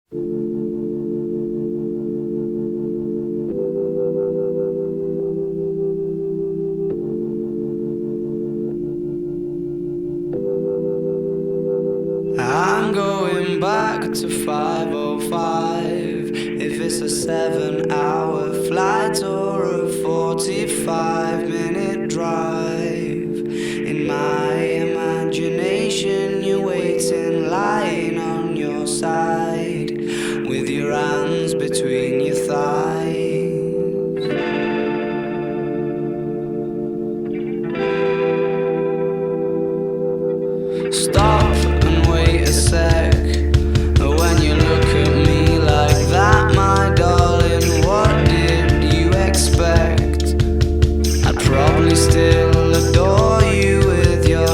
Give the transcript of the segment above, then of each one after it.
I'm going back to 5:05. If it's a 7-hour flight or a 45-minute drive, in my imagination you're waiting, lying on your side, with your hands between your thighs. Stop and wait a sec. When you look at me like that, my darling, what did you expect? I'd probably still adore you with your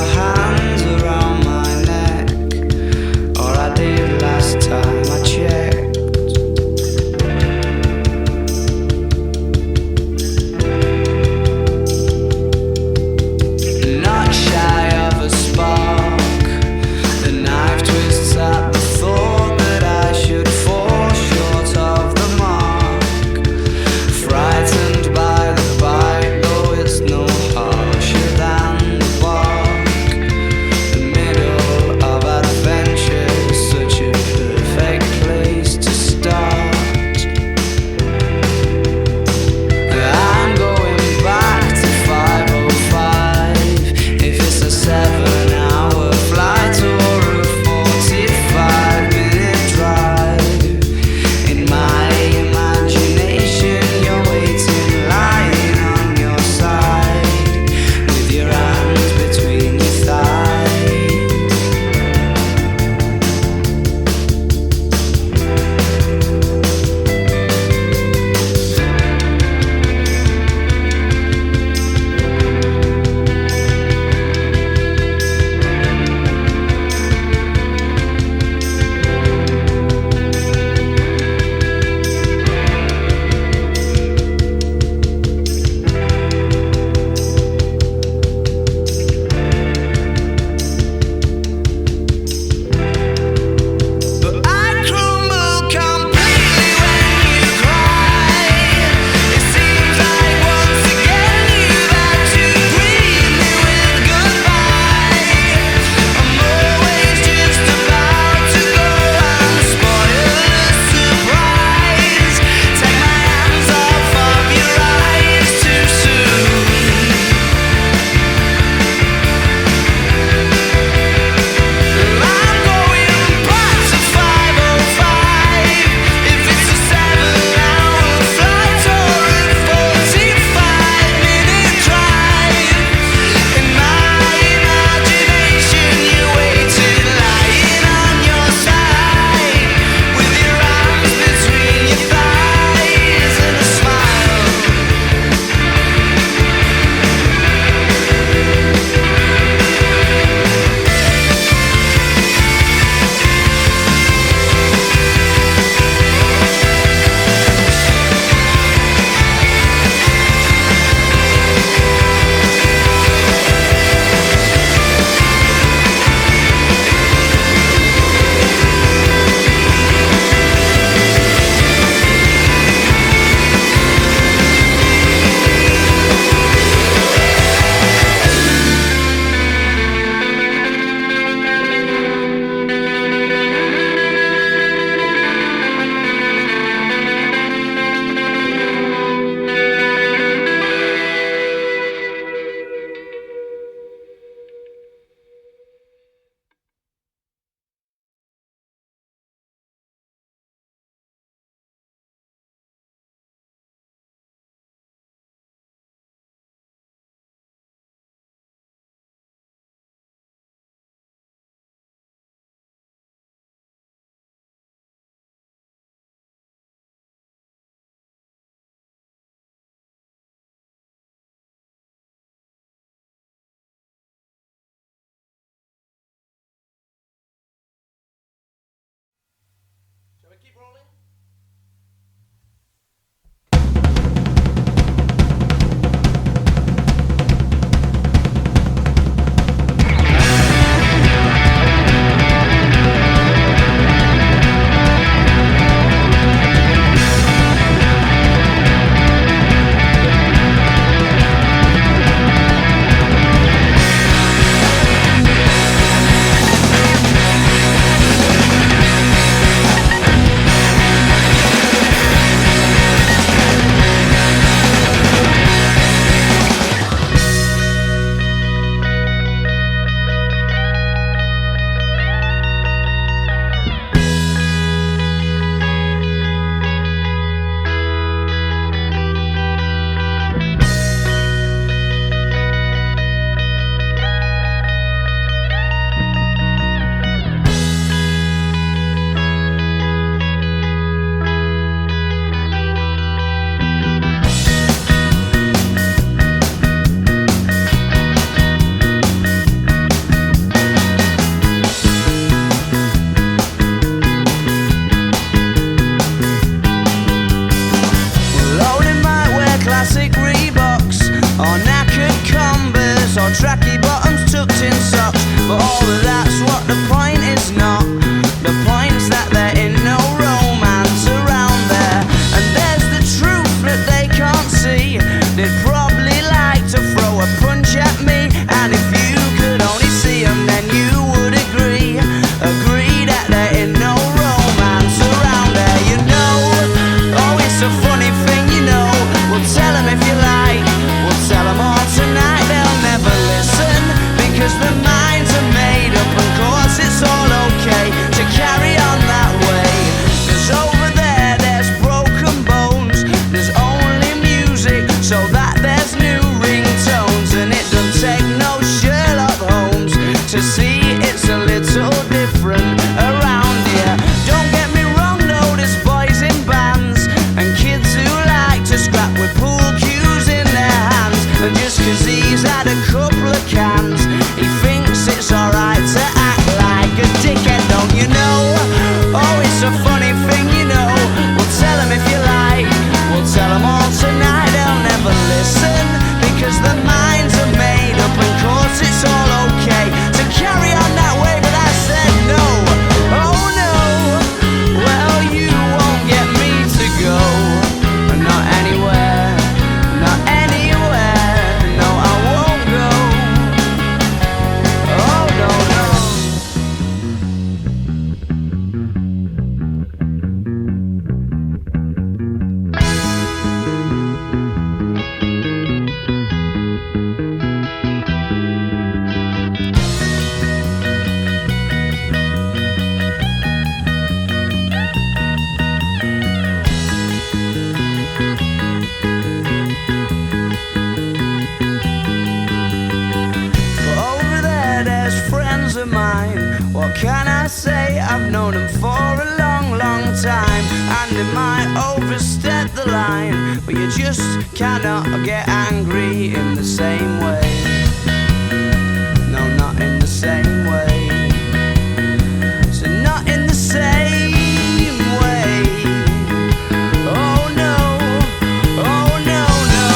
They might overstep the line, but you just cannot get angry in the same way. No, not in the same way. So not in the same way. Oh no, oh no, no.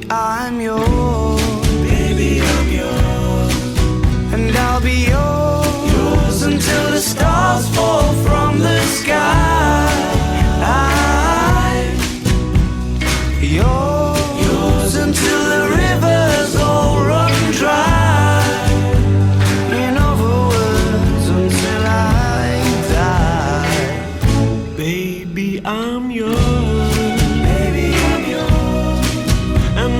I'm yours, baby, I'm yours, and I'll be yours until the stars fall from the sky. Yours until the rivers all run dry. In other words, until I die. Baby, I'm yours.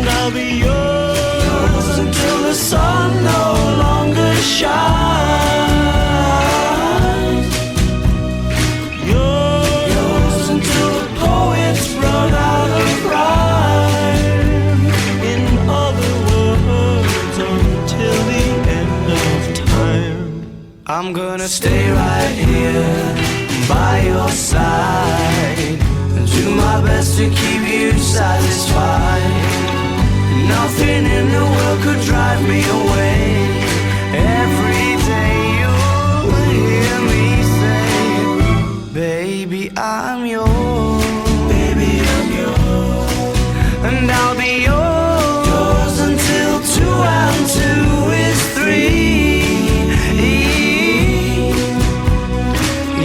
I'll be yours until the sun no longer shines. Yours until the poets run out of rhyme. In other words, until the end of time. I'm gonna stay right here by your side and do my best to keep you satisfied. Nothing in the world could drive me away. Every day you'll hear me say, baby, I'm yours. Baby, I'm yours. And I'll be yours until 2 and 2 is 3.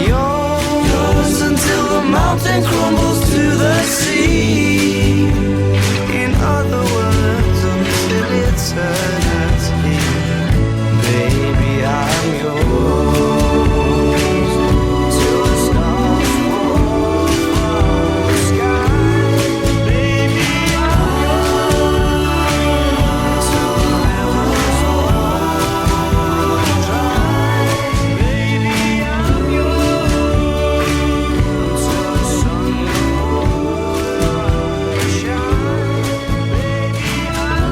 Yours until the mountain crumbles to the sea. In other words, eternity, baby, I'm yours till the stars fall from the sky. Baby, I'm yours till the rivers run dry. Baby, I'm yours until the sun will shine. Baby, I'm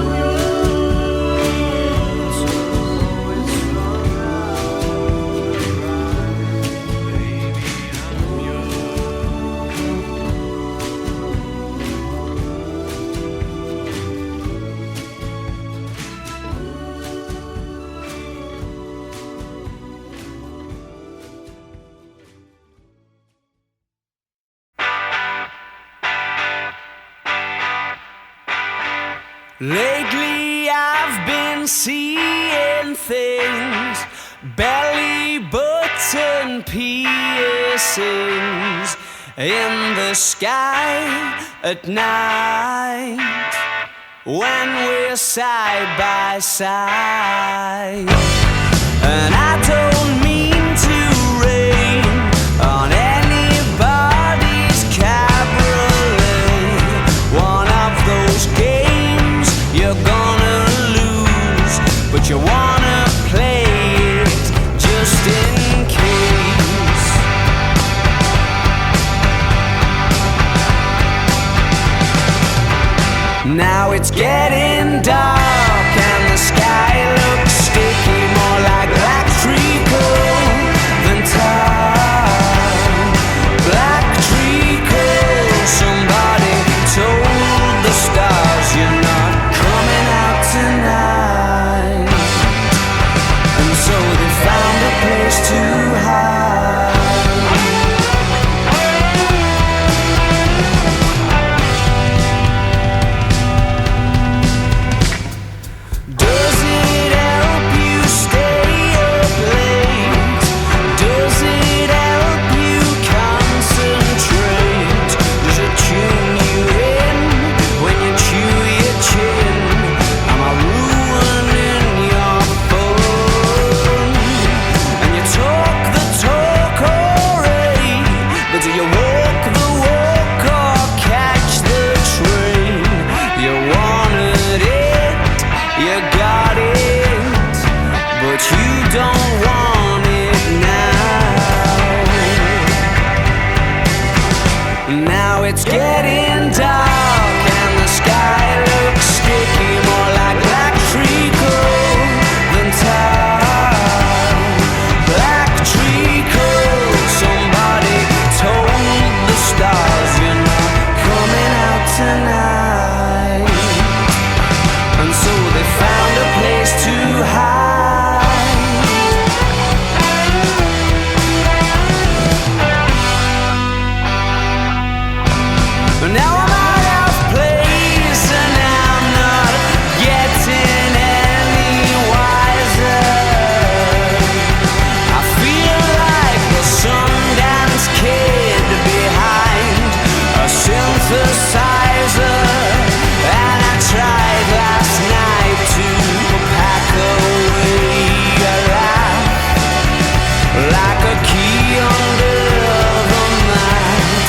lately I've been seeing things, belly button piercings in the sky at night. when we're side by side. And I don't mean to rain on anybody's cabriolet. One of those games you're gonna lose, but you wanna play it just in case. Now it's getting dark and the sky looks sticky, more like black treacle than tar. Black treacle, somebody told the stars you're not coming out tonight. And so they found a place to hide. It's getting dark and the sky looks sticky, more like black treacle than tar. Black treacle, somebody told the stars you're not coming out tonight. And so they found a place to hide. Now I'm out of place and I'm not getting any wiser. I feel like the Sundance Kid behind a synthesizer. And I tried last night to pack away a laugh, like a key under the mat,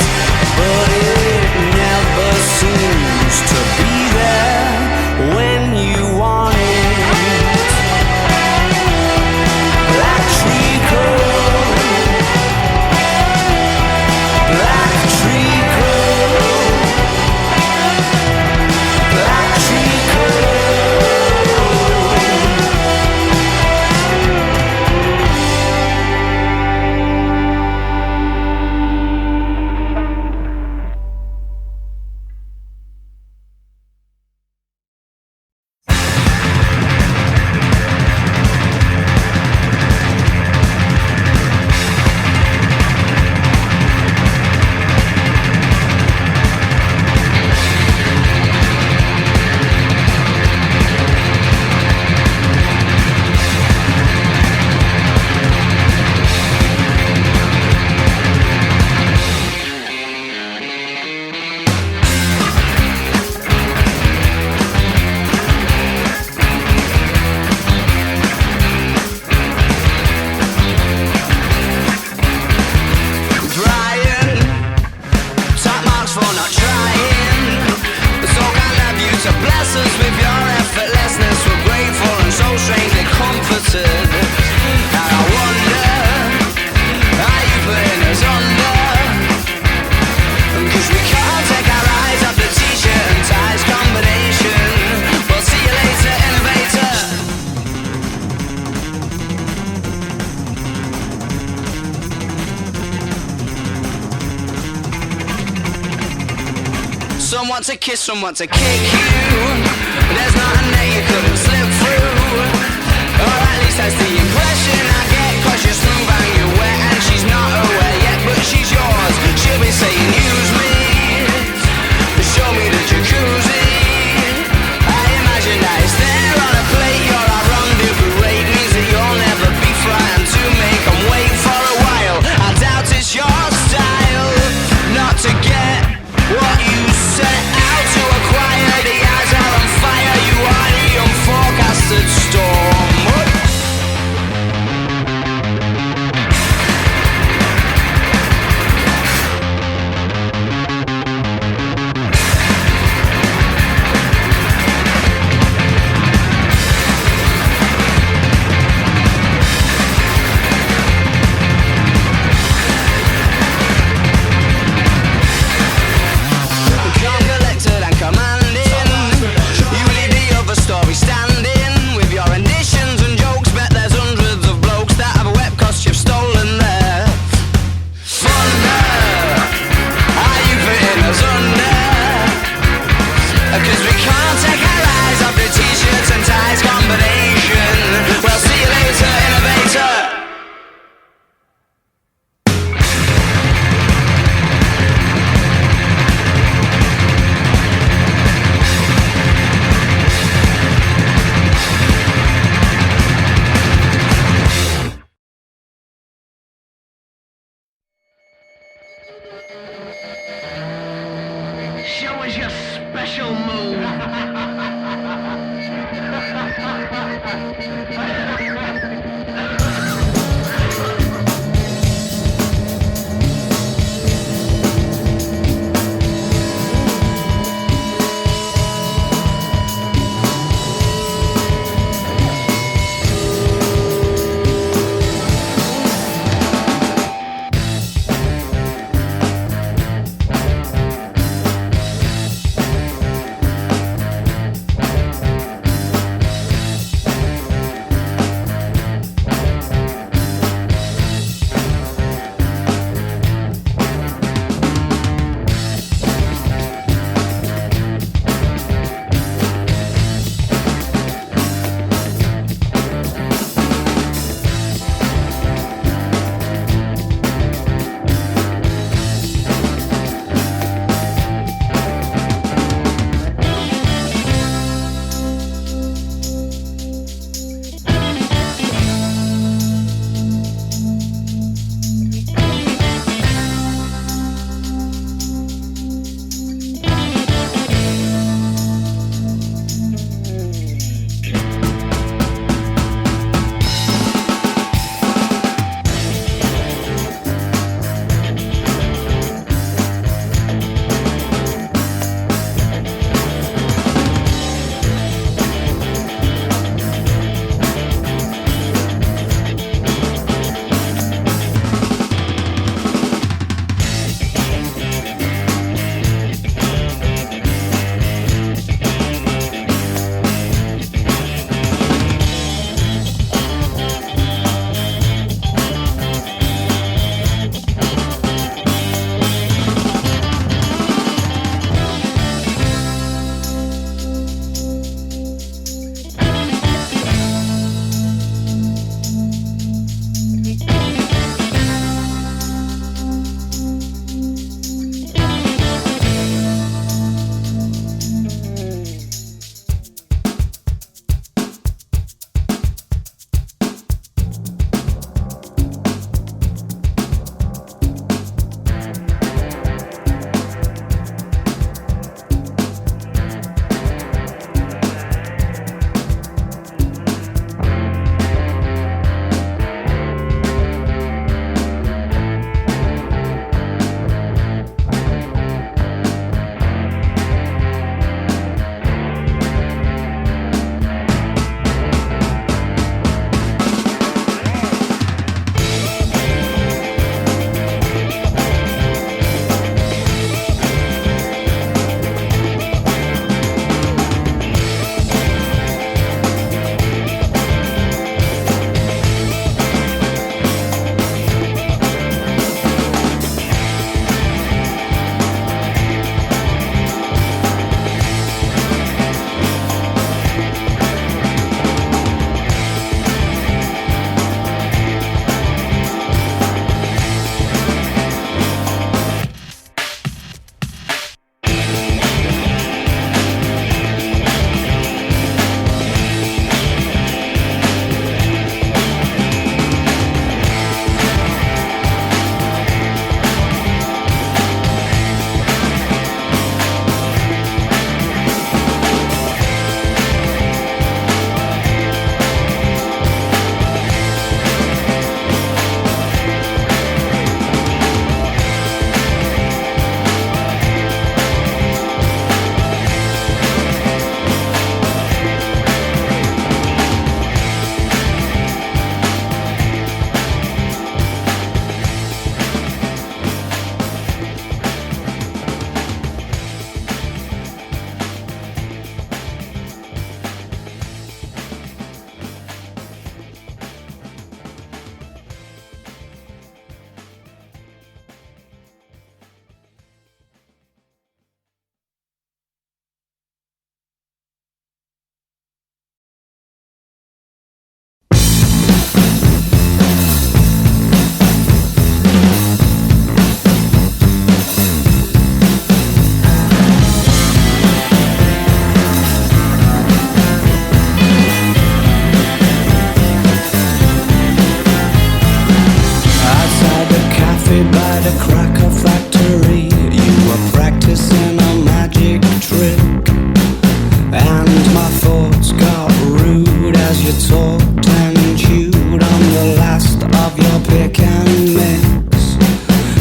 but it never seems to be there when you want it. Black treacle, black treacle, black treacle. Some want to kiss, some want to kick you. There's nothing that you couldn't slip through. Or at least that's the impression I get, 'cause you're smooth and you're wet, and she's not aware yet, but she's yours. She'll be saying use me, show me the jacuzzi. I imagine that it's there on a plate. You're our rendezvous rate, means that you'll never be frightened to make them wait for a while. I doubt it's your style not to get what you set out to acquire. The eyes are on fire. 'cause we can't take our eyes off the t-shirts and ties combination. Well, see you later, innovator. Show us your special move.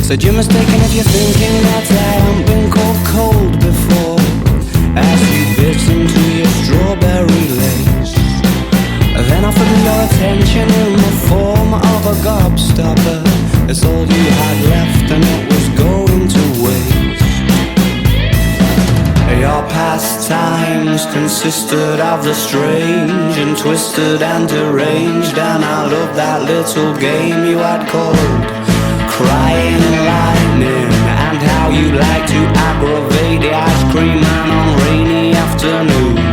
Said you're mistaken if you're thinking that I haven't been called cold before. As you bit into your strawberry lace, then offered me your attention in the form of a gobstopper. It's all you had left and it was going to waste. Your pastimes consisted of the strange and twisted and deranged, and I loved that little game you had called Crying Lightning, and how you like to aggravate the ice cream man on rainy afternoons.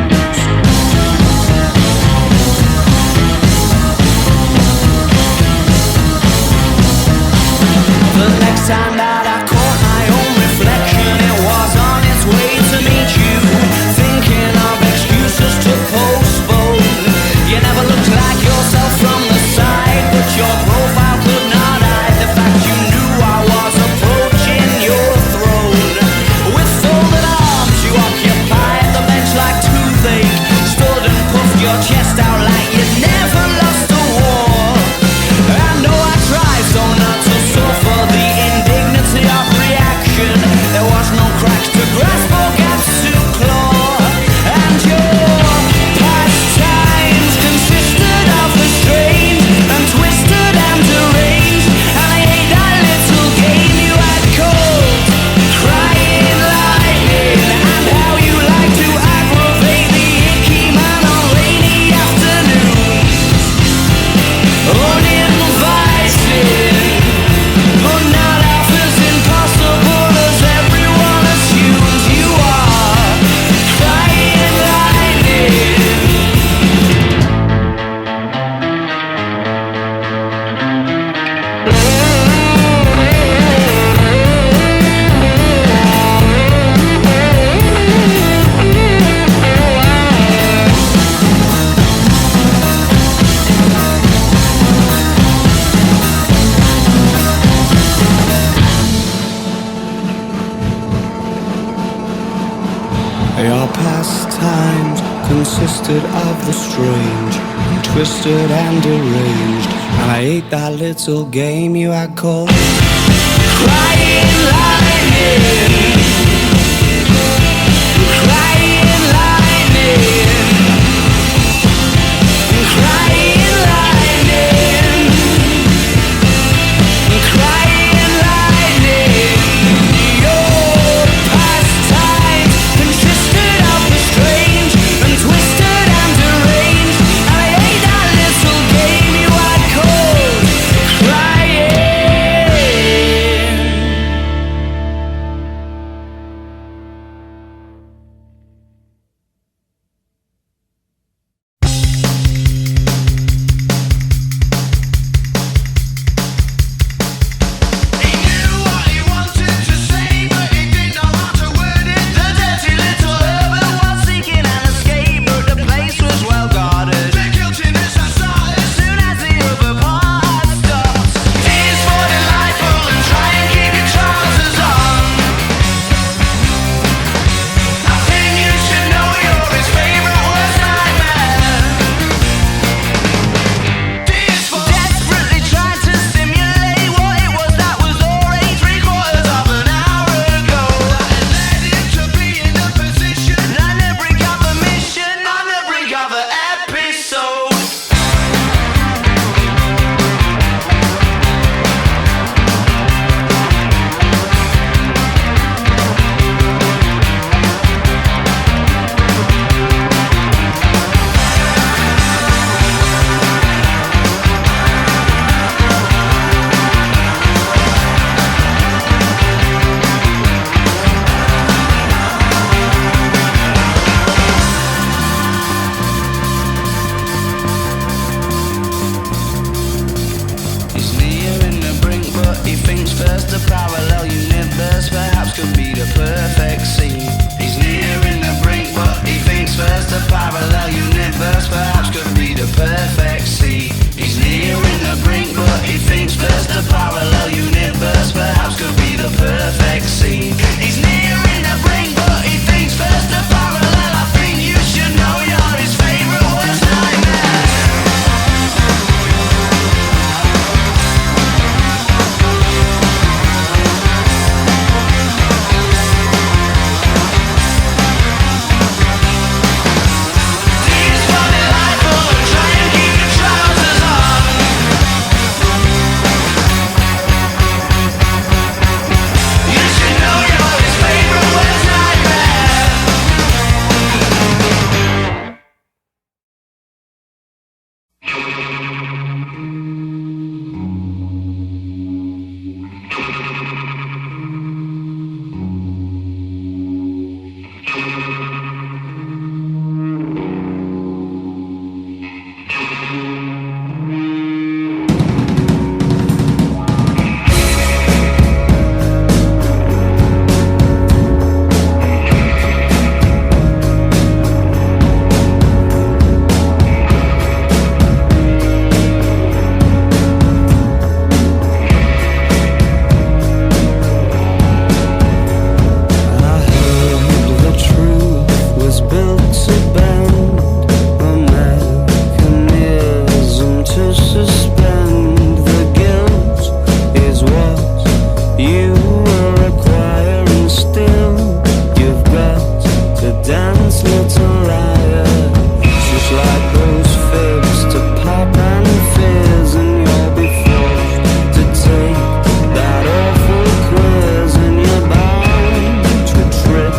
The next time that I caught my own reflection, it was on its way to meet you, thinking of excuses to postpone. You never looked like yourself from the side, but your profile could not hide the fact you knew I was approaching your throne. With folded arms you occupied the bench like toothache, stood and puffed your chest out like you'd never lost a war. I know I tried so not to suffer the indignity of reaction. There was no cracks to grasp or gaps to claw, and your pastimes consisted of the strange and twisted and deranged, and I hate that little game you had called Crying Lightning, and how you like to aggravate the icky man on rainy afternoons. Uninvited, but not half as impossible as everyone assumes you are. Crying lightning. Your pastimes consisted of the strange and twisted and deranged, and I ate that little game you had called Crying Lightning. Crying lightning. Crying lightning. Crying lightning. Your pastimes consisted of the strange and twisted and deranged, and I ate that little game you had called Crying. to bend, a mechanism to suspend. The guilt is what you were acquiring. Still, you've got to dance, little liar. Just like those fibs to pop and fizz, and you'll be forced to take that awful quiz, and you're bound to trip,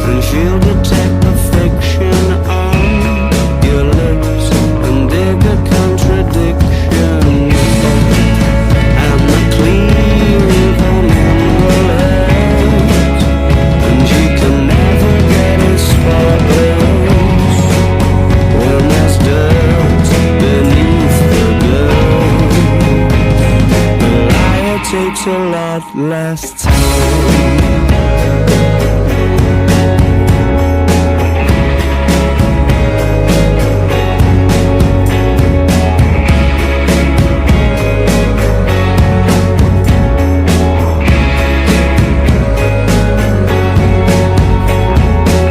and she'll detect the fiction on your lips and dig a contradiction. And the clean coming will hurt, and you can never get it spotless when there's dirt beneath the dirt. The liar takes a lot less time.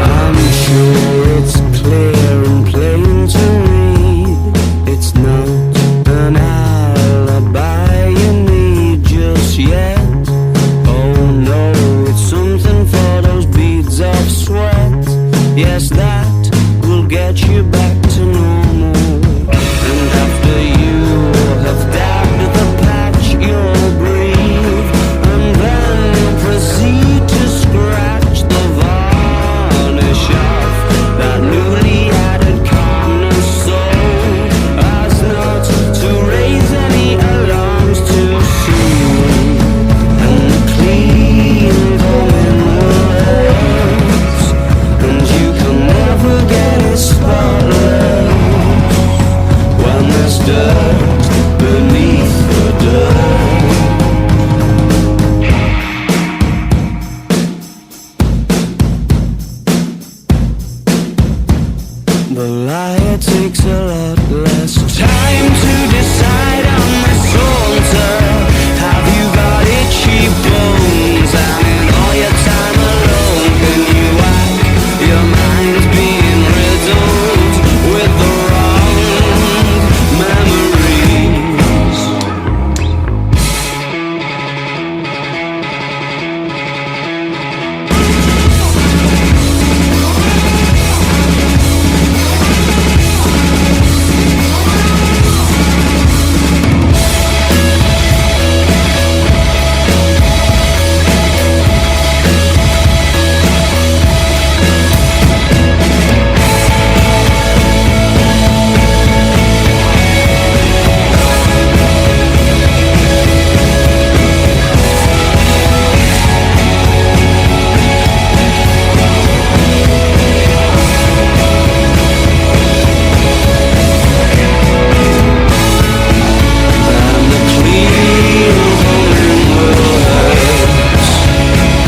I'm sure it's clear and plain to read. It's not an alibi you need just yet. Oh no, it's something for those beads of sweat. Yes, that will get you back to normal. And after you have dabbed the patch, you'll breathe, and then proceed to scratch the varnish off that newly added cornerstone, as not to raise any alarms too soon. And the clean going will hurt, and you can never get it spotless when there's dirt beneath the dirt. The liar takes a lot less time to decide on the saunter. Have you got itchy bones? And in all your time alone, can you whack your mind's being riddled with the wrong memories? And the clean going will hurt,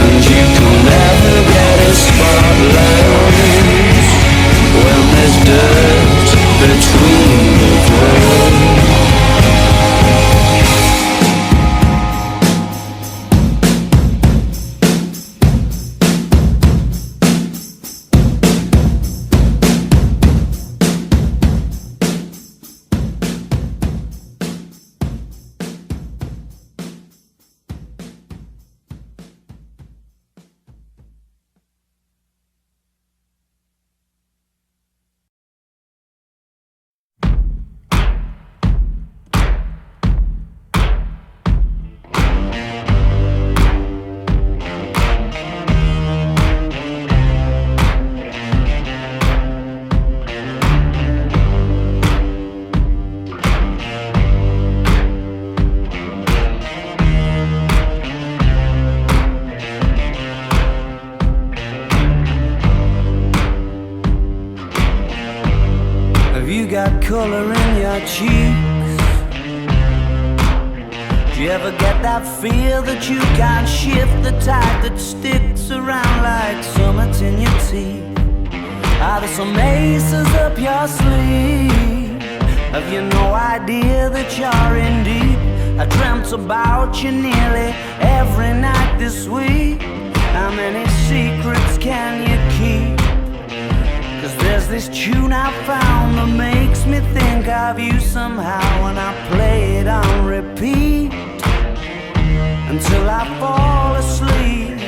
and you can never get it spotless when there's dirt between the dirt. Have you got color in your cheeks? Do you ever get that feel that you can't shift, the tide that sticks around like summits in your teeth? Are there some aces up your sleeve? Have you no idea that you're in deep? I dreamt about you nearly every night this week. How many secrets can you keep? 'Cause there's There's this tune I found that makes me think of you somehow, and I play it on repeat until I fall asleep,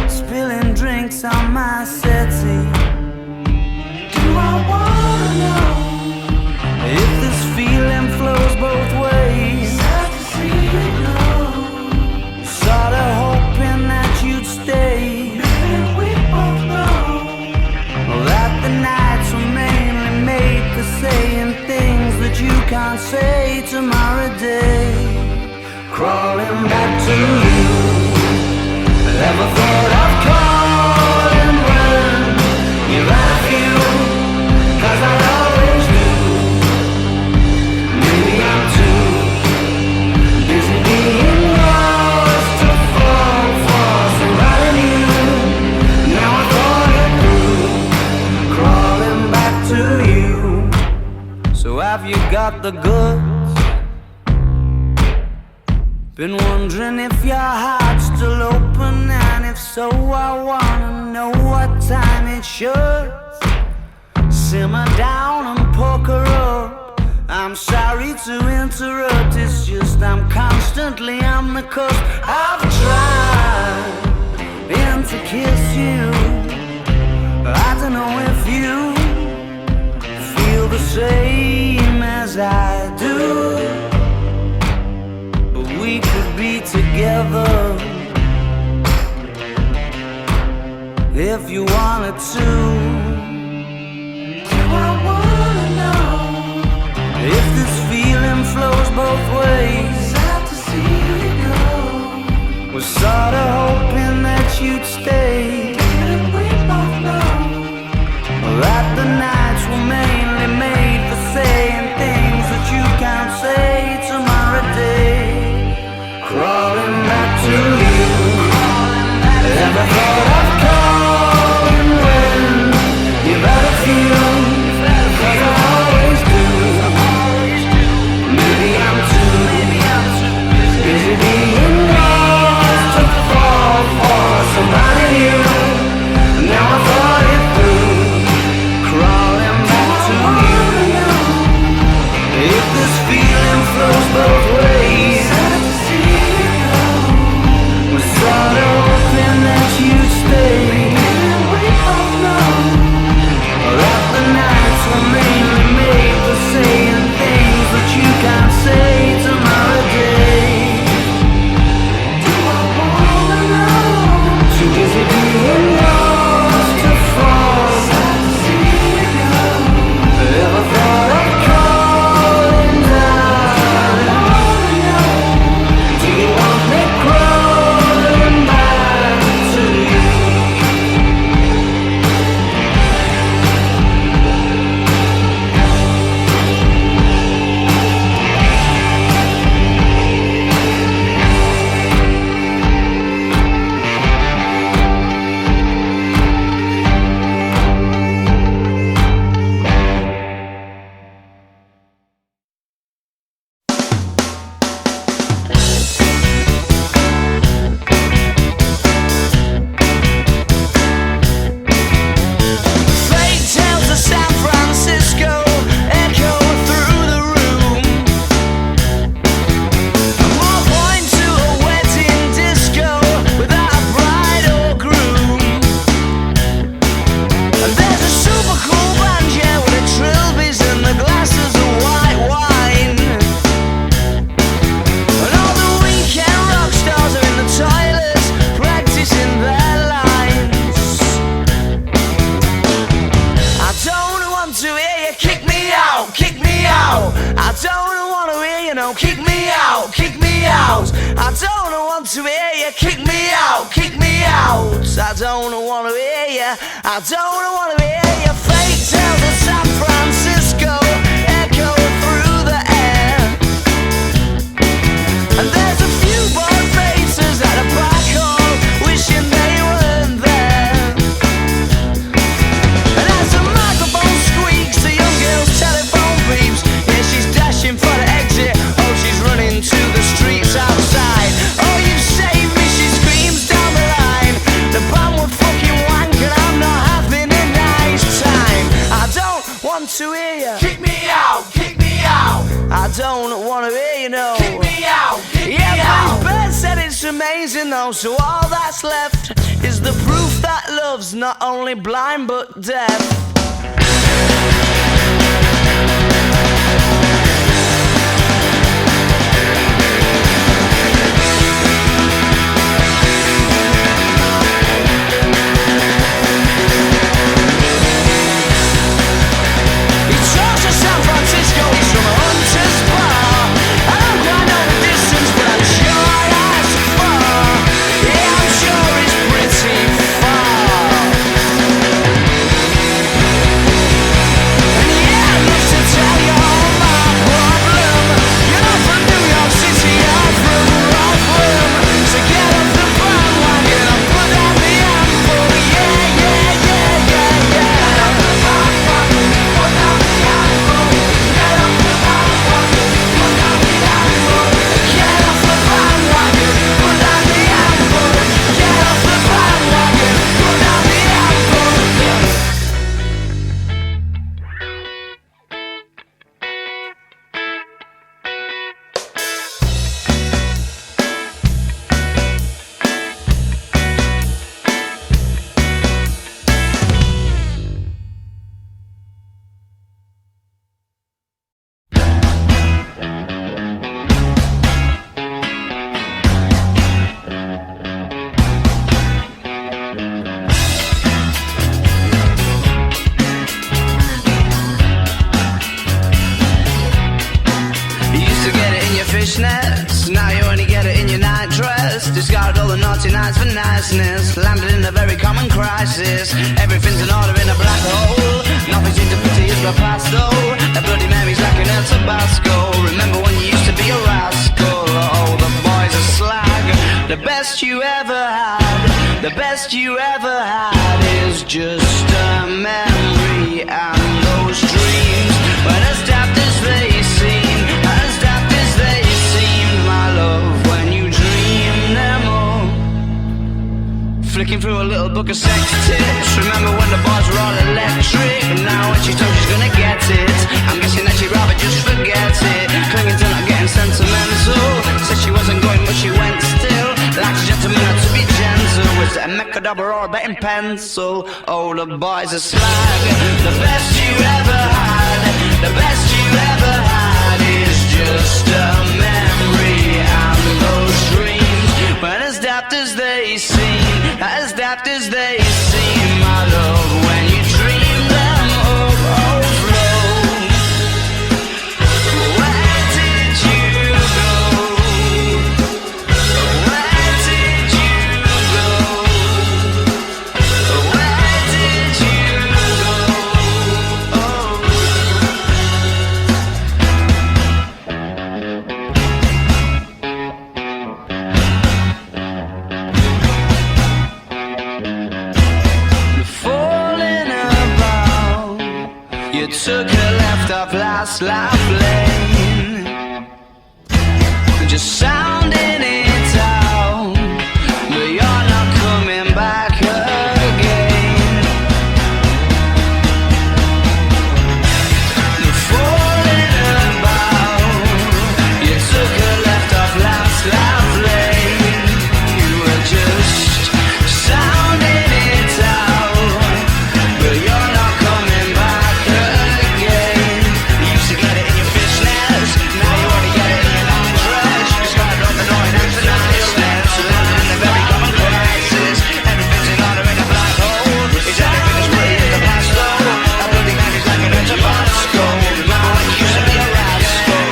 spilling drinks on my settee. Do I wanna know if this feeling flows both ways? Sad to see you go. Sorta hoping that you'd stay. Maybe we both know that the nights were mainly made for saying things that you can't say tomorrow day. Crawling back to you. Ever thought of calling when you've had a few? 'Cause I always do. Maybe I'm too busy being lost to fall for somebody new. Now I thought it through, crawling back to you. So have you got the goods? Been wondering if your heart's still open, and if so, I wanna know what time it should. Simmer down and poker up. I'm sorry to interrupt, it's just I'm constantly on the cusp. I've tried to kiss you. I don't know if you feel the same as I do. We could be together if you wanted to. Do I wanna know if this feeling flows both ways? Sad to see you go. Was sorta hoping that you'd stay. Didn't we both know that the nights were mainly made for saying things that you can't say tomorrow day? Crawling back to you. Ever thought of calling when you've had a few? 'Cause I always do. Maybe I'm too busy being lost to fall for somebody new. Now I thought it through, crawling back to you. If this feeling flows both ways, sorta hoping that you'd stay. We both know that the nights were mainly made for saying things that you can't say tomorrow day. Do I wanna know? Too busy being lost to fall. Sad to see you go. Ever thought of calling down? Do you want me crawling back to you? Fake tales of San Francisco echo through the room. More point to a wedding disco without a bride or groom. And there's a super cool band, yeah, with the trilbies and the glasses of white wine. And all the weekend rock stars are in the toilets practicing their lines. I don't want to hear you kick me out, kick me out. I don't want to hear you no kick me out, kick me out. I don't want to hear you kick me out, kick me out. I don't want to hear you, I don't want to hear you. Fake tales of San Francisco echo through the air. And there's a few bored faces at a black hole wishing they weren't there. And as the microphone squeaks, the young girl's telephone beeps. Yeah, she's dashing for the exit. Oh, she's running to the streets outside. Oh, you've saved me, she screams down the line. The band were fucking wank and I'm not having a nice want to hear you. Kick me out, kick me out. I don't want to hear you, no. Kick me out, kick Yeah, me but out. his bird said it's amazing though. So all that's left is the proof that love's not only blind but deaf. Fishnets, now you only get it in your night dress. Discarded all the naughty nights for niceness. Landed in a very common crisis. Everything's in order in a black hole. Nothing seems to pity is my past though. A bloody memory's like an El Tabasco. Remember when you used to be a rascal? Oh, the boys are slag. The best you ever had, the best you ever had is just a memory. And those dreams, when as daft as they seem, as daft as they seem, my love, when you dream them all. Flicking through a little book of sex tips. Remember when the bars were all electric? And now when she's told she's gonna get it, I'm guessing that she'd rather just forget it. Clinging to not getting sentimental. Said she wasn't going but she went still. Like a gentleman had to be gentle. Was it a mechadabra or a betting pencil? Oh, the boys are slag. The best you ever had, the best you ever had is just a memory. And those dreams, when as daft as they seem, as daft as they seem, my love, when you dream them up, overflow. Where did you go? Where did you go? Where did you go? Oh. Falling about, you took a left off last life lane, just sounding it out, but you're not coming back again. Falling about, you took a left off last life lane, you were just sounding it out, but you're not coming back again. You used to get it in your fishnets, now you only get it in your night dress. You started off annoying and for niceness, living in a very common crisis. Everything's in order in a black hole. Is everything as pretty as the past though? A bloody man is like an El Tabasco. Remember when you used to be a rascal?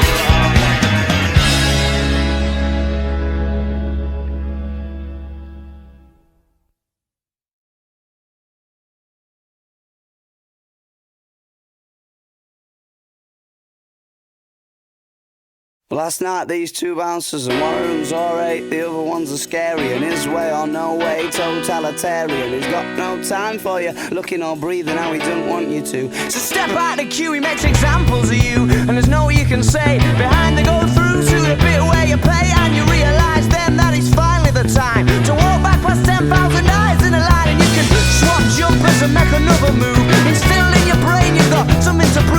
Last night these two bouncers and one of them's alright, the other one's a scary, and his way or no way, totalitarian. He's got no time for you, looking or breathing how he doesn't want you to. So step out the queue, he makes examples of you, and there's no way you can say behind the go through to the bit where you pay, and you realise then that it's finally the time to walk back past 10,000 eyes in a line, and you can swap jumpers and make another move. Instilled in your brain, you've got something to prove.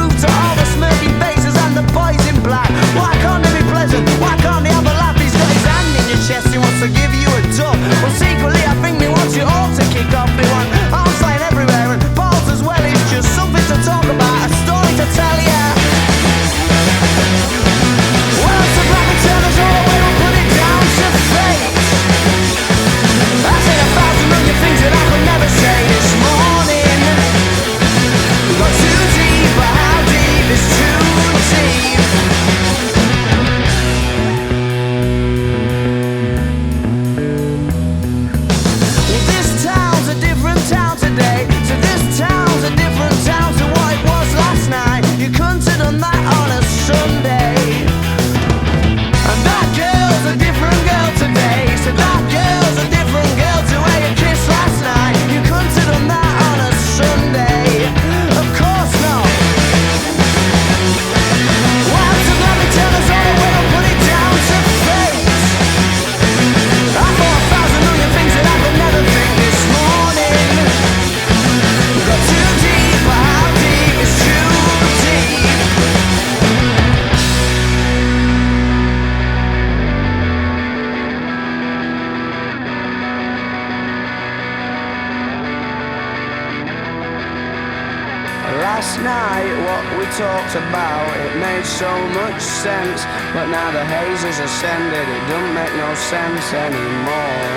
last night what we talked about, it made so much sense. But now the haze has ascended, it don't make no sense anymore.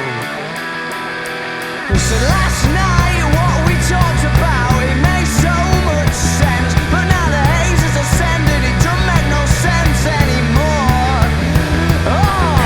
We said last night what we talked about, it made so much sense. But now the haze has ascended, it don't make no sense anymore. Oh.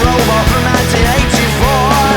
Robot from 1984.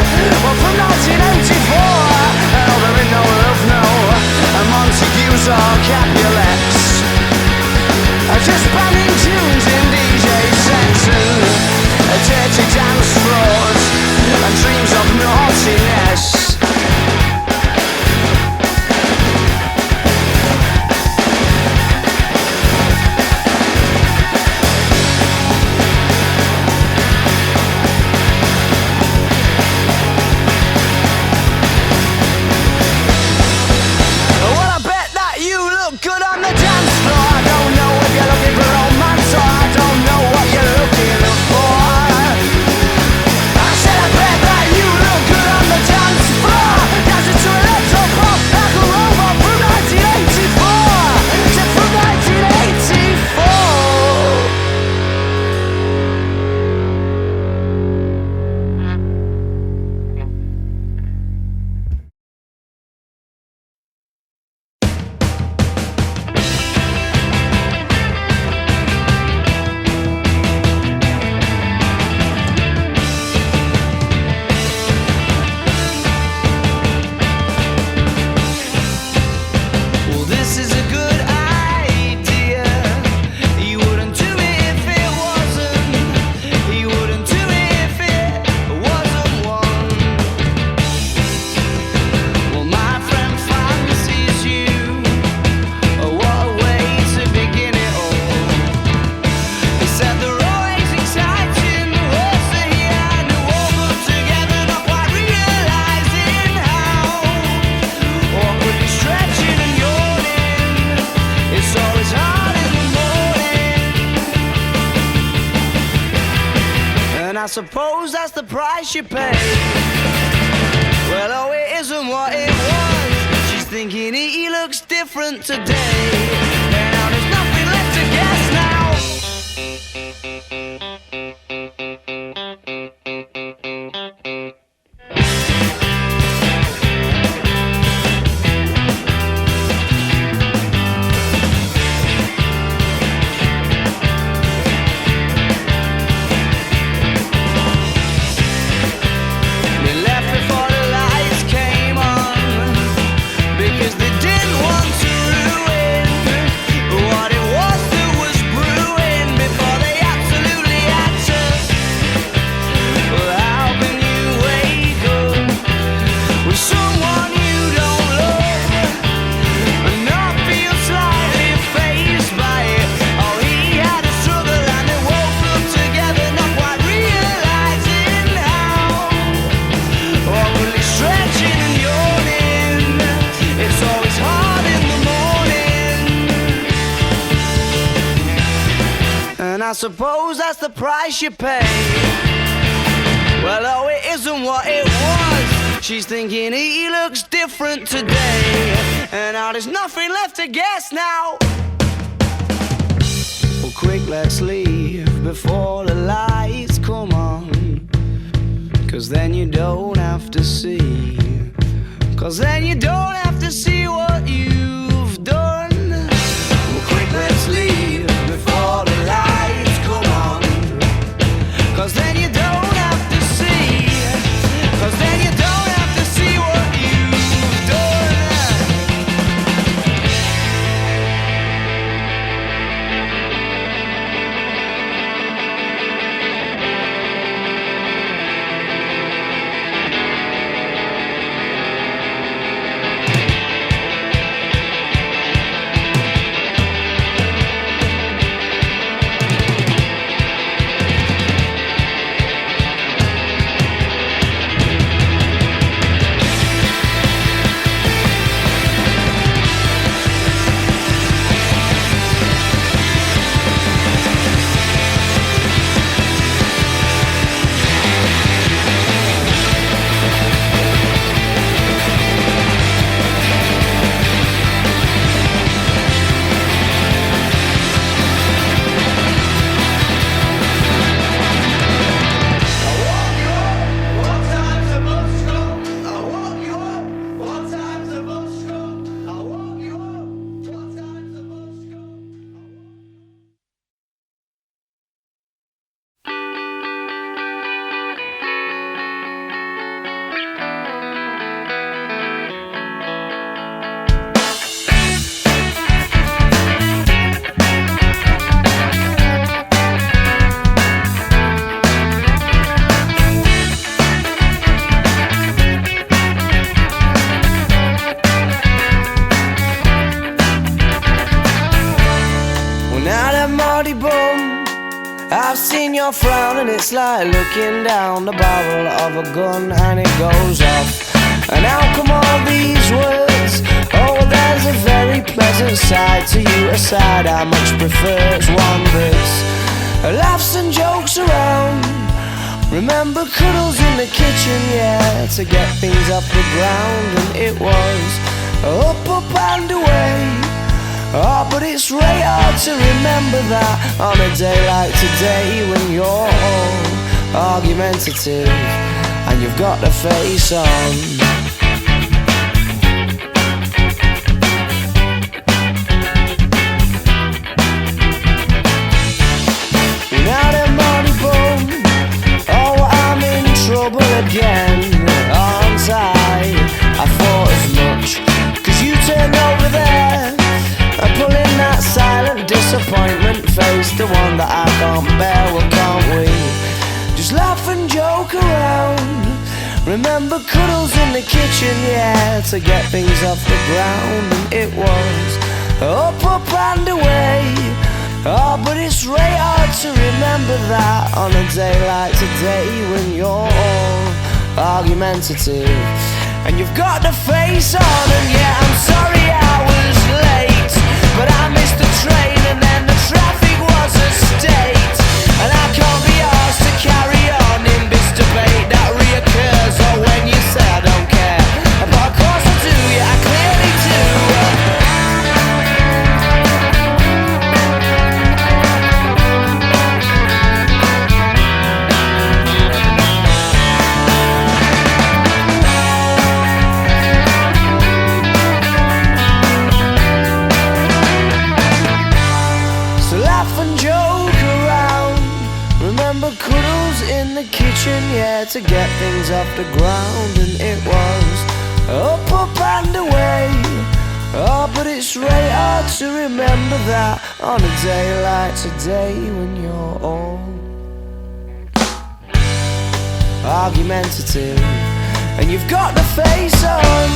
suppose that's the price you pay. Well, oh, it isn't what it was. She's thinking he looks different today. And now there's nothing left to guess now. I suppose that's the price you pay. Well, oh, it isn't what it was. She's thinking he looks different today. And now there's nothing left to guess now. Well, quick, let's leave before the lights come on. 'Cause then you don't have to see. 'Cause then you don't have to see what you've done. Well, quick, let's leave before the lights come on. 'Cause then you don't have to see. 'Cause then you don't have to see what you've done. I've seen your frown and it's like looking down the barrel of a gun and it goes off. And how come all these words? Oh, there's a very pleasant side to you, a side I much prefer. It's one that's laughs and jokes around. Remember cuddles in the kitchen, yeah, to get things off the ground. And it was up, up and away. Oh, but it's really hard to remember that on a day like today when you're all argumentative and you've got the face on. Now the money boom, oh, I'm in trouble again, aren't I? I thought as much, 'cause you turned over there and pulling that silent disappointment face, the one that I can't bear. Well, can't we just laugh and joke around? Remember cuddles in the kitchen, yeah, to get things off the ground. And it was up, up and away. Oh, but it's really hard to remember that on a day like today when you're all argumentative and you've got the face on. And yeah, I'm sorry I was late, but I missed the train and then the traffic was a state, and I can't be asked to carry on in the kitchen, yeah, to get things off the ground. And it was up and away. Oh, but it's really hard to remember that on a day like today, when you're all argumentative and you've got the face on.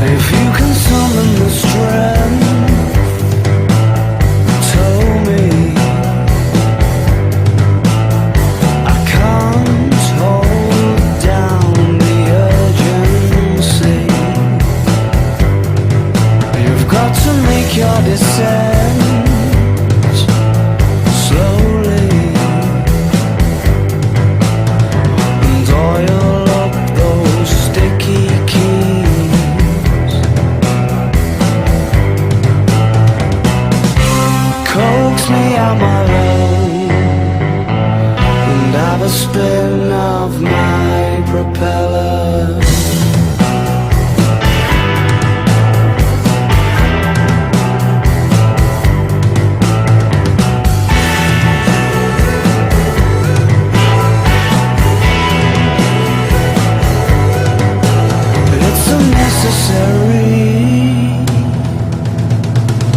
If you can summon the strength, tell me. I can't hold down the urgency. You've got to make your descent slowly and oil up those sticky keys. Coax me out my road and have a spin of my propeller. It's unnecessary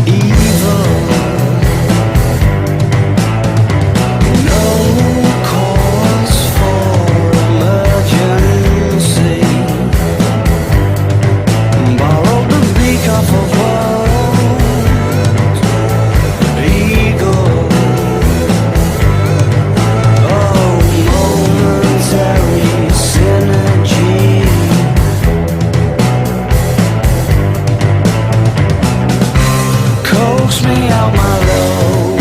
evil. No cause for emergency. Borrow the beak off a bald eagle. Oh, momentary synergy. Coax me out my low,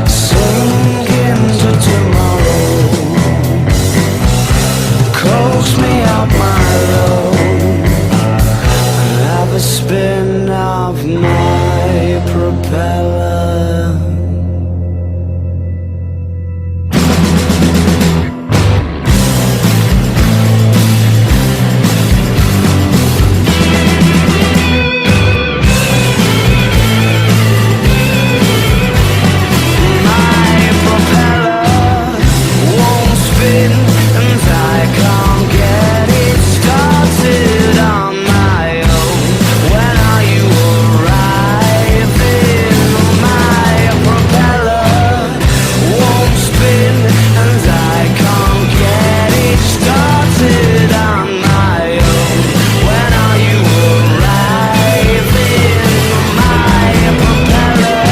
sink into tomorrow. Coax me out my low, and have a spin of my propeller. My propeller won't spin, and I can't get it started on my own. When are you arriving? My propeller won't spin, and I can't get it started on my own. When are you arriving? My propeller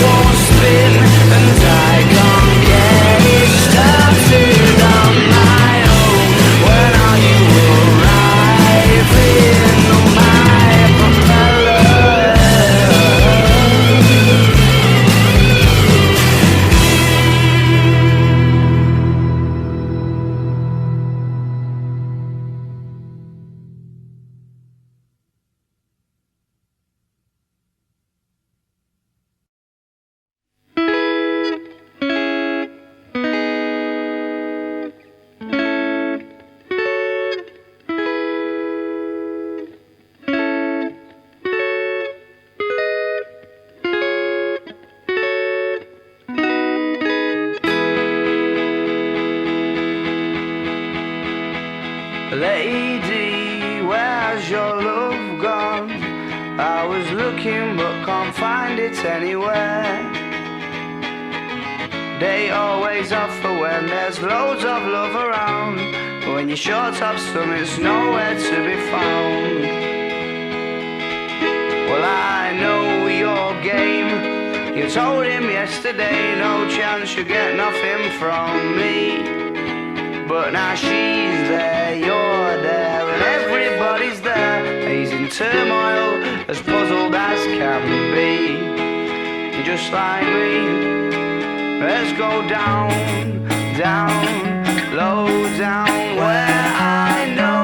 won't spin, and I can't get it started on my own. When are you arriving? My propeller. Lady, where's your love gone? I was looking but can't find it anywhere. They always offer when there's loads of love around, but when you're short of some, it's nowhere to be found. Well, I know your game. You told him yesterday, no chance you get nothing from me. But now she's there, you're there, and everybody's there. He's in turmoil, as puzzled as can be. Just like me, let's go down, down, low down, where I know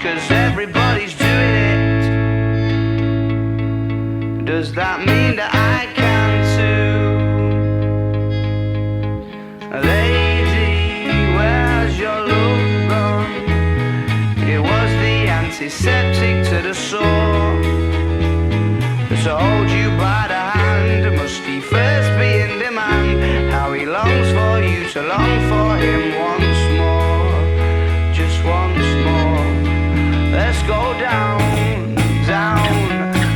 just 'cause everybody's doing it, does that mean that I can too? Lady, where's your love gone? It was the antiseptic to the sore, to hold you by the hand. Must he first be in demand? How he longs for you to long for him once more, just once more. Let's go down, down,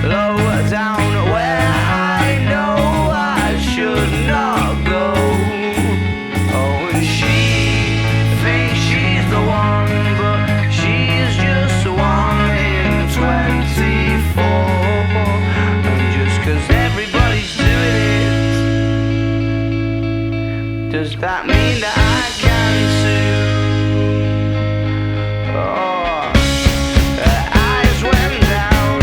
lower down, where I know I should not go. Oh, and she thinks she's the one, but she's just one in 24. And just 'cause everybody's doing it, does that mean that I can too? Oh, her eyes went down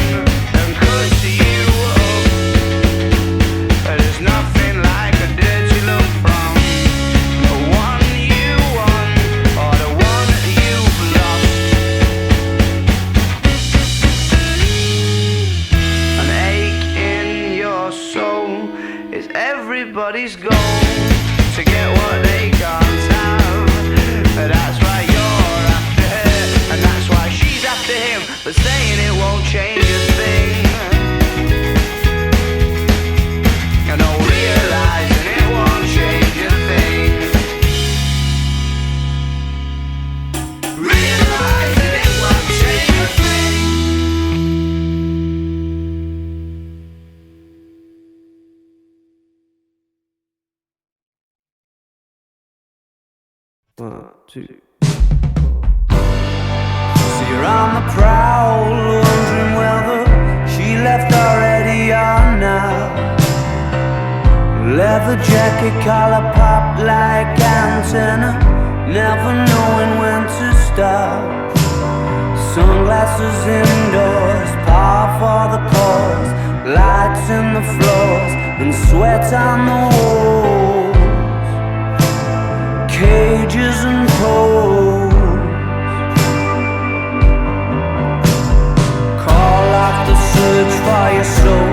and cursed you up. There's nothing like a dirty look from the one you won or the one you've lost. An ache in your soul is everybody's goal, to get what they can't have. That's why you're after her, and that's why she's after him, but saying it won't change a thing. You know, realizing it won't change a thing. Realizing it won't change a thing. One, two. So you're on the prowl, wondering whether she left already or not. Leather jacket, collar pop like antenna, never knowing when to stop. Sunglasses indoors, par for the cause, lights in the floors and sweat on the walls. Cages and poles, call off the search for your soul,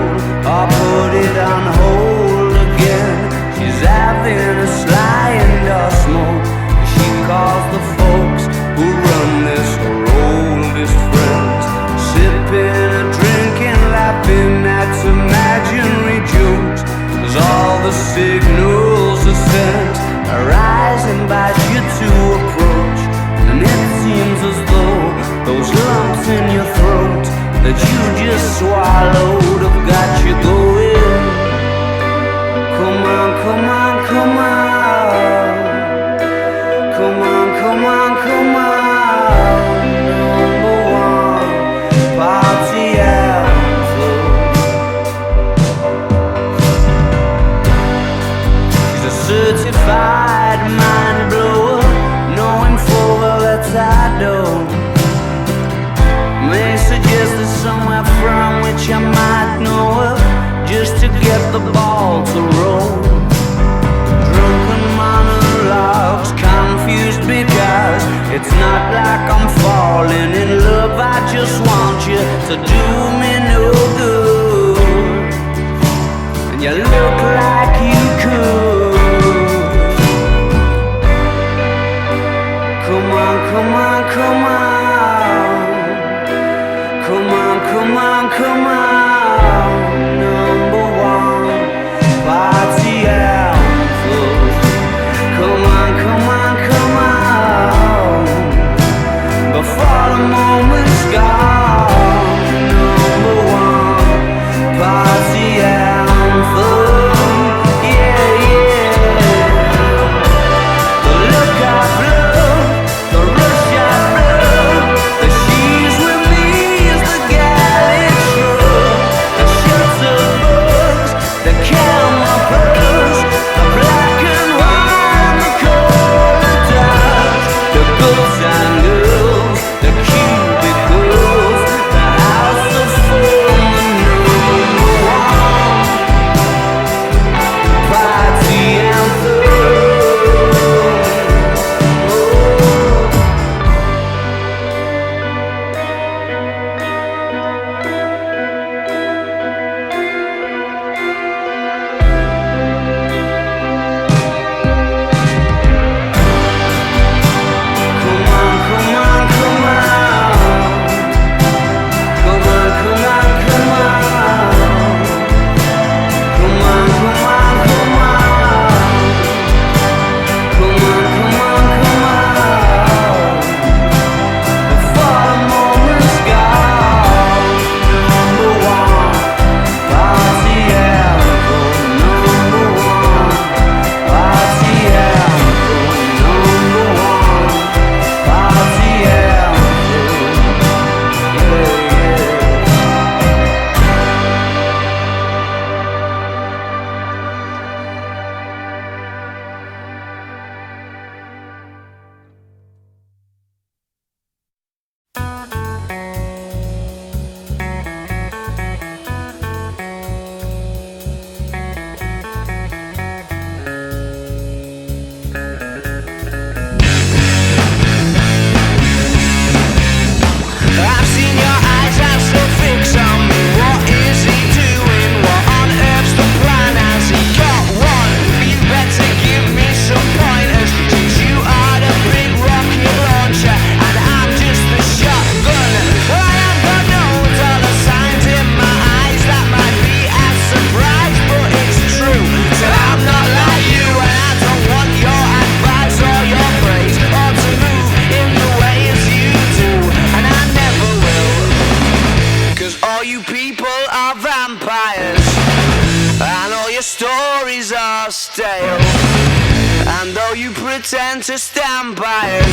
or put it on hold again. She's having a sly indoor smoke. She calls the folks who run this, her oldest friends, sipping and drinking, laughing at imaginary jokes. 'Cause all the signals are sent, arise, invite you to approach, and it seems as though those lumps in your throat that you just swallowed have got you going. Come on, come on, come on. Come on, come on, come on. Number one, party anthem. She's a certified mind blower, knowing full well that I don't. May suggest there's somewhere from which I might know her, just to get the ball to roll. Drunken monologues, confused because it's not like I'm falling in love. I just want you to do me no good, and you look like you could. Come on, come on, come on. Come on, come on, come on. Number one, party anthem. Come on, come on, come on. Before the moment's gone. Number one, party anthem. Yeah, yeah. The look I blow, the rush I blow, the she's with me is the gal it shows. are stale. And though you pretend to stand by it,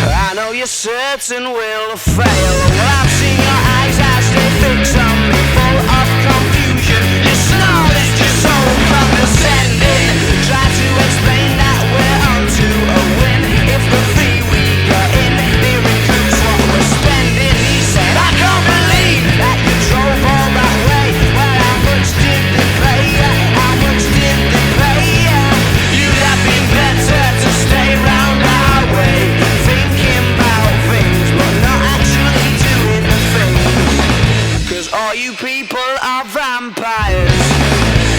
I know you're certain we'll fail. Well, I've seen your eyes as they fix on me, full of confusion. Your snort is just so condescending. Try to explain that we're on to a win. If the fee we got in here recoups what we're spending, he said, I can't believe that you drove all that way. Well, how much did they pay? How much did they pay? You'd have been better to stay round our way, thinking about things but not actually doing the things. Cause all you people are vampires,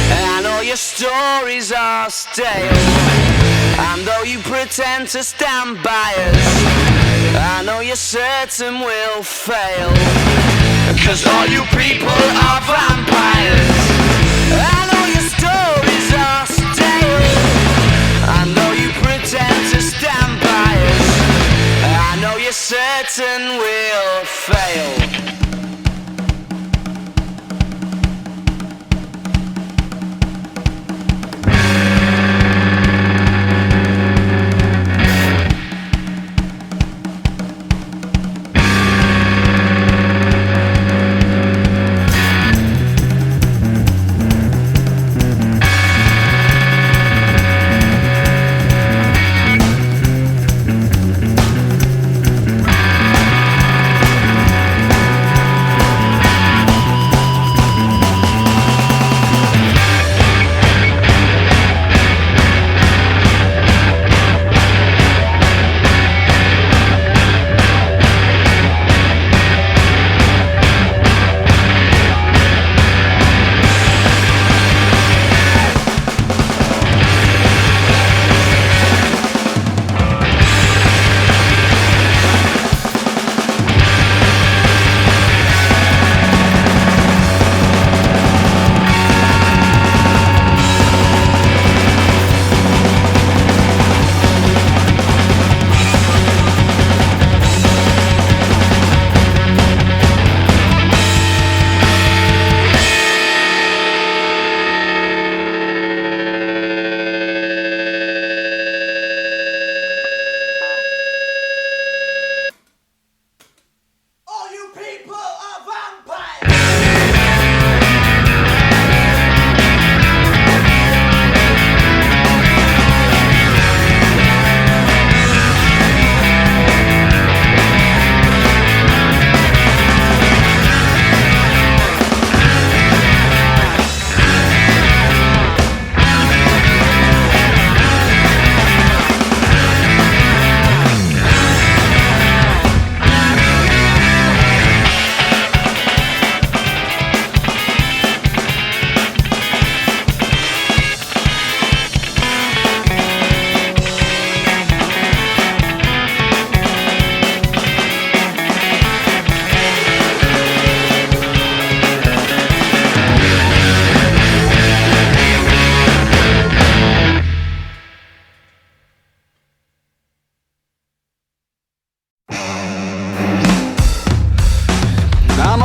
and all your stories are stale. And though you pretend to stand by us, I know you're certain we'll fail. Cause all you people are vampires, and all your stories are stale. I know you pretend to stand by us, I know you're certain we'll fail.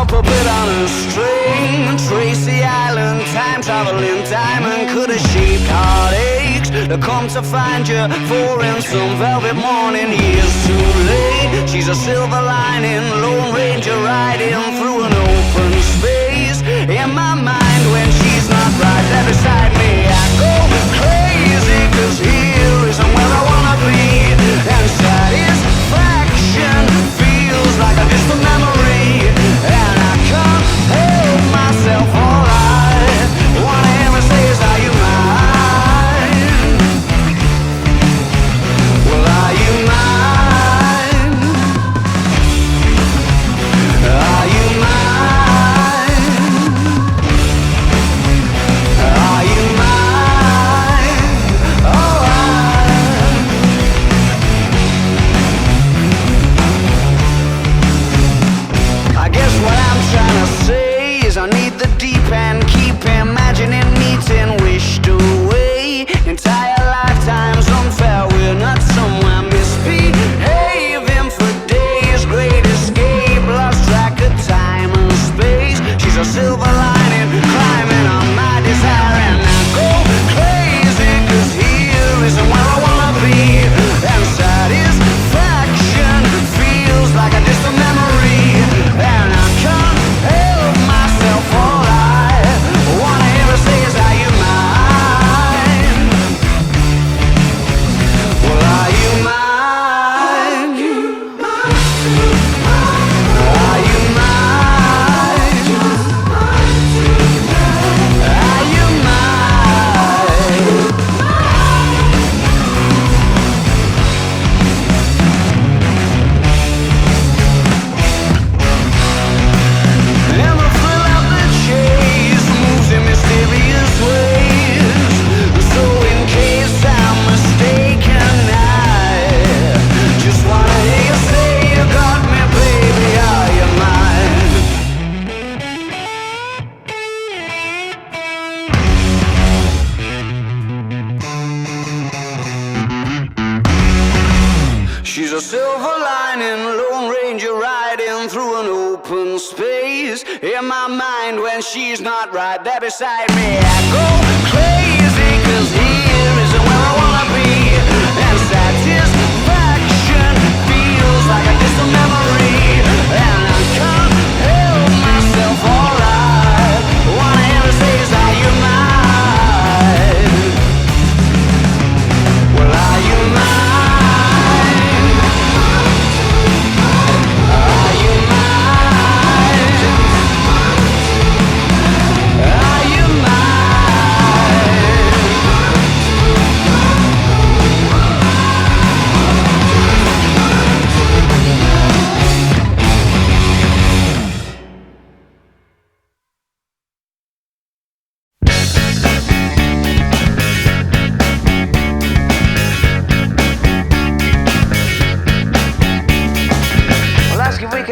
puppet on a string, Tracy Island, time traveling diamond. Could a sheep heartaches to come to find you for in some velvet morning? Years too late, she's a silver lining, Lone Ranger riding through an open space. In my mind when she's not right there beside me, I go crazy, cause here isn't where I wanna be. And satisfaction feels like a distant memory, and I can't help myself. All I wanna hear her say is, are you mine? Well, are you mine? Are you mine? Are you mine? Oh, She's a silver lining, Lone Ranger riding through an open space. In my mind when she's not right there beside me, I go crazy, 'cause here isn't where I wanna be. And satisfaction feels like a distant memory, and I can't help myself, alright. Wanna hear her say, is are you mine? Well, are you mine?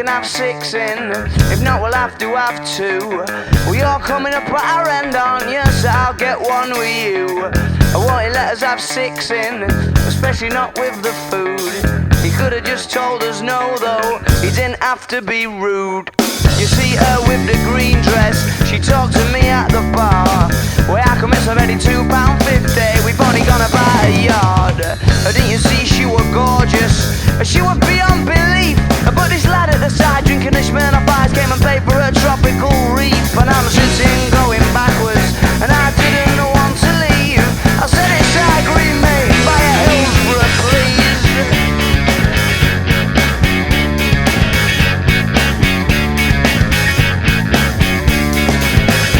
Have 6 in, if not we'll have to have 2. Well, you're coming up at our end, aren't you? So I'll get one with you. I won't you let us have 6 in, especially not with the food. He could have just told us no though, he didn't have to be rude. You see her with the green dress, she talked to me at the bar. Well, how come it's already £2.50? We've only gone about a yard. Didn't you see she was gorgeous? She was beyond belief. But this lad at the side drinking the Smirnoff Ice came and paid for a tropical reef. And I'm sitting going backwards, and I didn't want to leave. I said it's I agree, mate, buy a Hillsborough, please.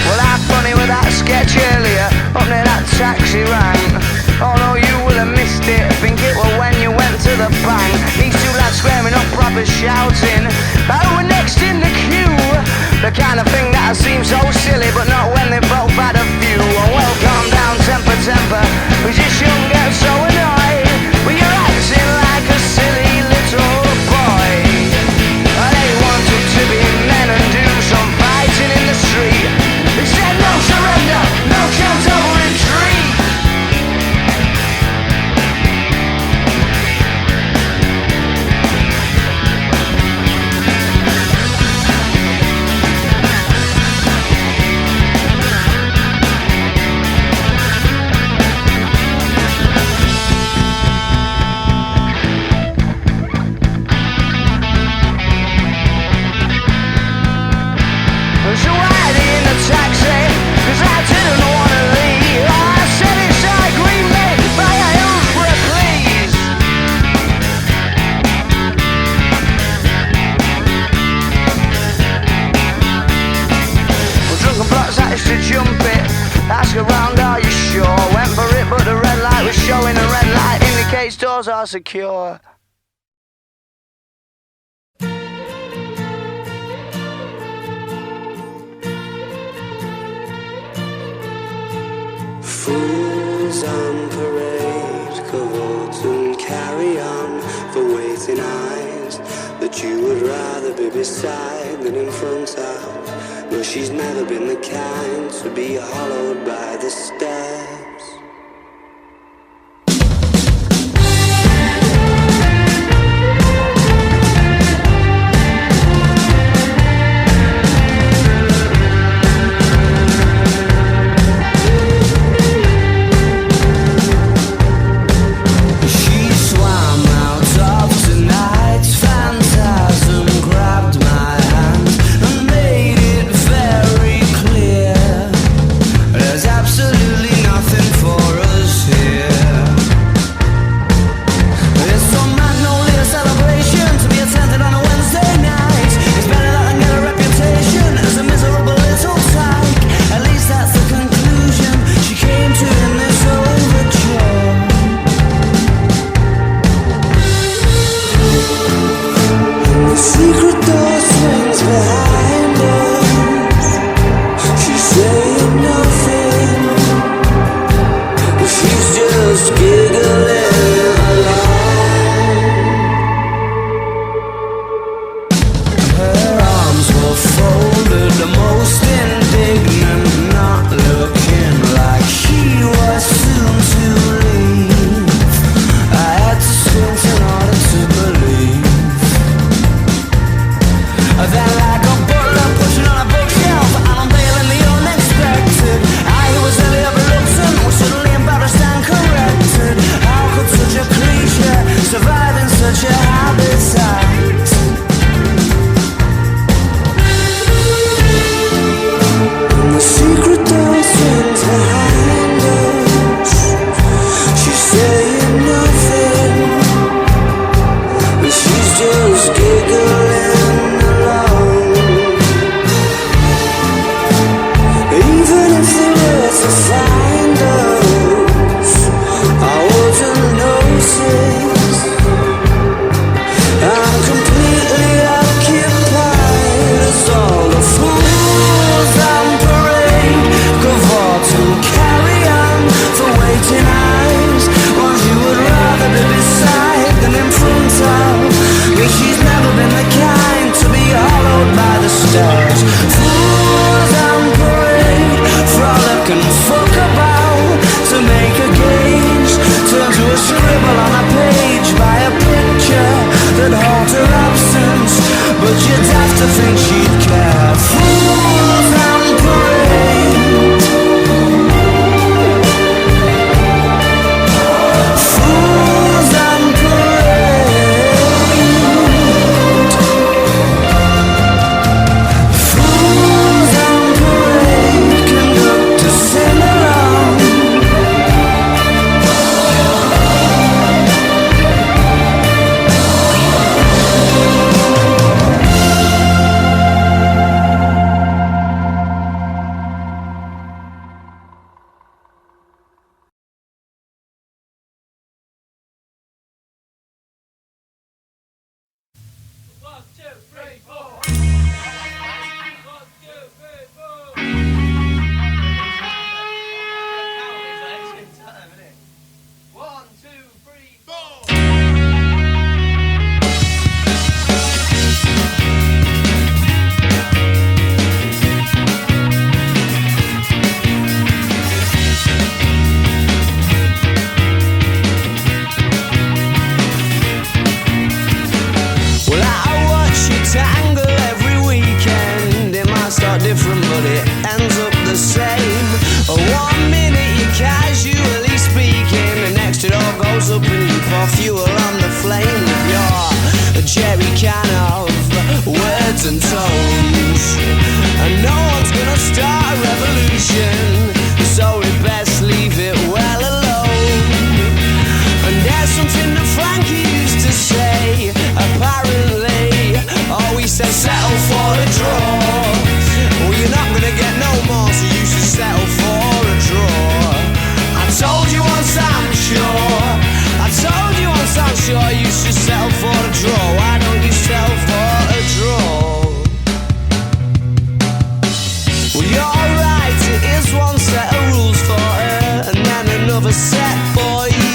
Well, how funny with that sketch earlier, up near that taxi rank. Oh no, you will have missed it, think it was when you went to the bank. These two lads squaring up, proper shouting, oh, we're next in the queue. The kind of thing that seems so silly, but not when they both had a few. Oh, well, calm down, temper, temper, we just shouldn't get so annoyed. But you're acting like a silly little boy. They wanted to be men and do some fighting in the street. They said no surrender, no chance of retreat. Doors are secure. Fools on parade, cavort and carry on for waiting eyes that you would rather be beside than in front of. No, she's never been the kind to be hollowed by the steps. Absolutely not. such a habitat. And the secret doors went behind us. She's saying nothing, and she's just giggling alone. Even if they were to find us, I wouldn't notice. I'm completely occupied as all the fools on parade go for to carry on for waiting eyes. Ones you would rather be beside than in front of. But she's never been the kind to be hollowed by the stars. Fools on parade, frolic and fuck about to make a gauge. Turn to a scribble on a page by a picture that holds her absence, but you'd have to think she'd care. Fools on parade, fools on parade, fools on parade, conduct a sing-along. Well, I watch you tangle every weekend. It might start different, but it ends up the same. 1 minute you're casually speaking, the next it all goes up and you pour fuel on the flame with your jerry can of words and tones. And no one's gonna start a revolution, so we best leave it well alone. And there's something that Frankie used to say, apparently always said settle for a draw. Well, you're not gonna get no more, so you should settle for a draw. I told you once, I'm sure, I told you once, I'm sure you should settle for a draw. Why don't you settle for a draw? Well, you're right, it is one set of rules for her, and then another set for you.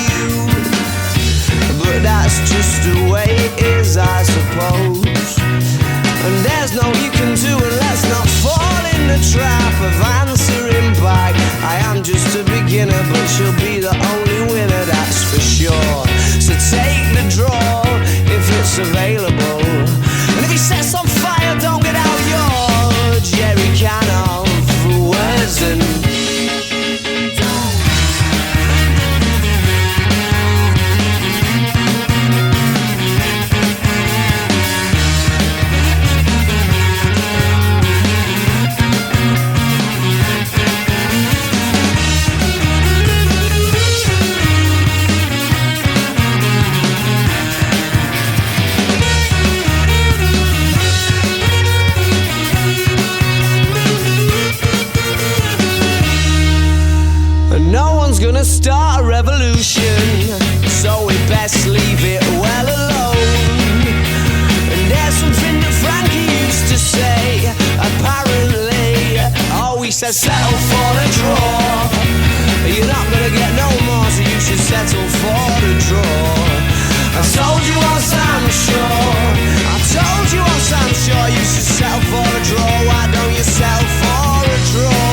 But that's just the way it is, I suppose. And there's no you can do, and let's not fall in the trap of answering back. I am just a beginner, but she'll be the only winner, that's for sure. So take the draw if it's available. And if he sets on fire, don't get out your jerry can of words and gonna start a revolution, so we best leave it well alone. And there's something that Frankie used to say, apparently always says settle for a draw. You're not gonna get no more, so you should settle for a draw. I told you once, I'm sure, I told you once, I'm sure you should settle for a draw. Why don't you settle for a draw?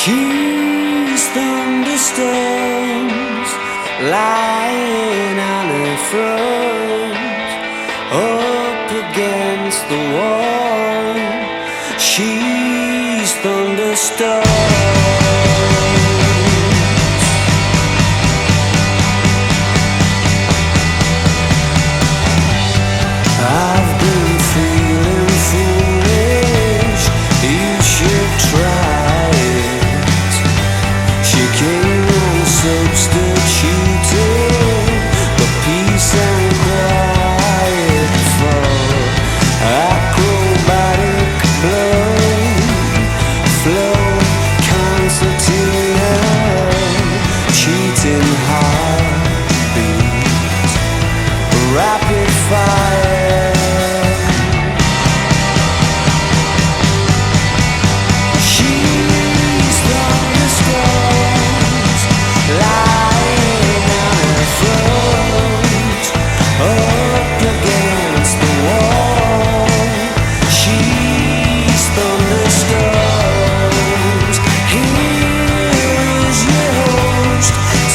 She's thunderstorms lying on her front, up against the wall. She's thunderstorms. I've been feeling foolish, you should try it. She came and substituted the peace and quiet for acrobatic blood flow, concertina, cheating heartbeat, rapid fire.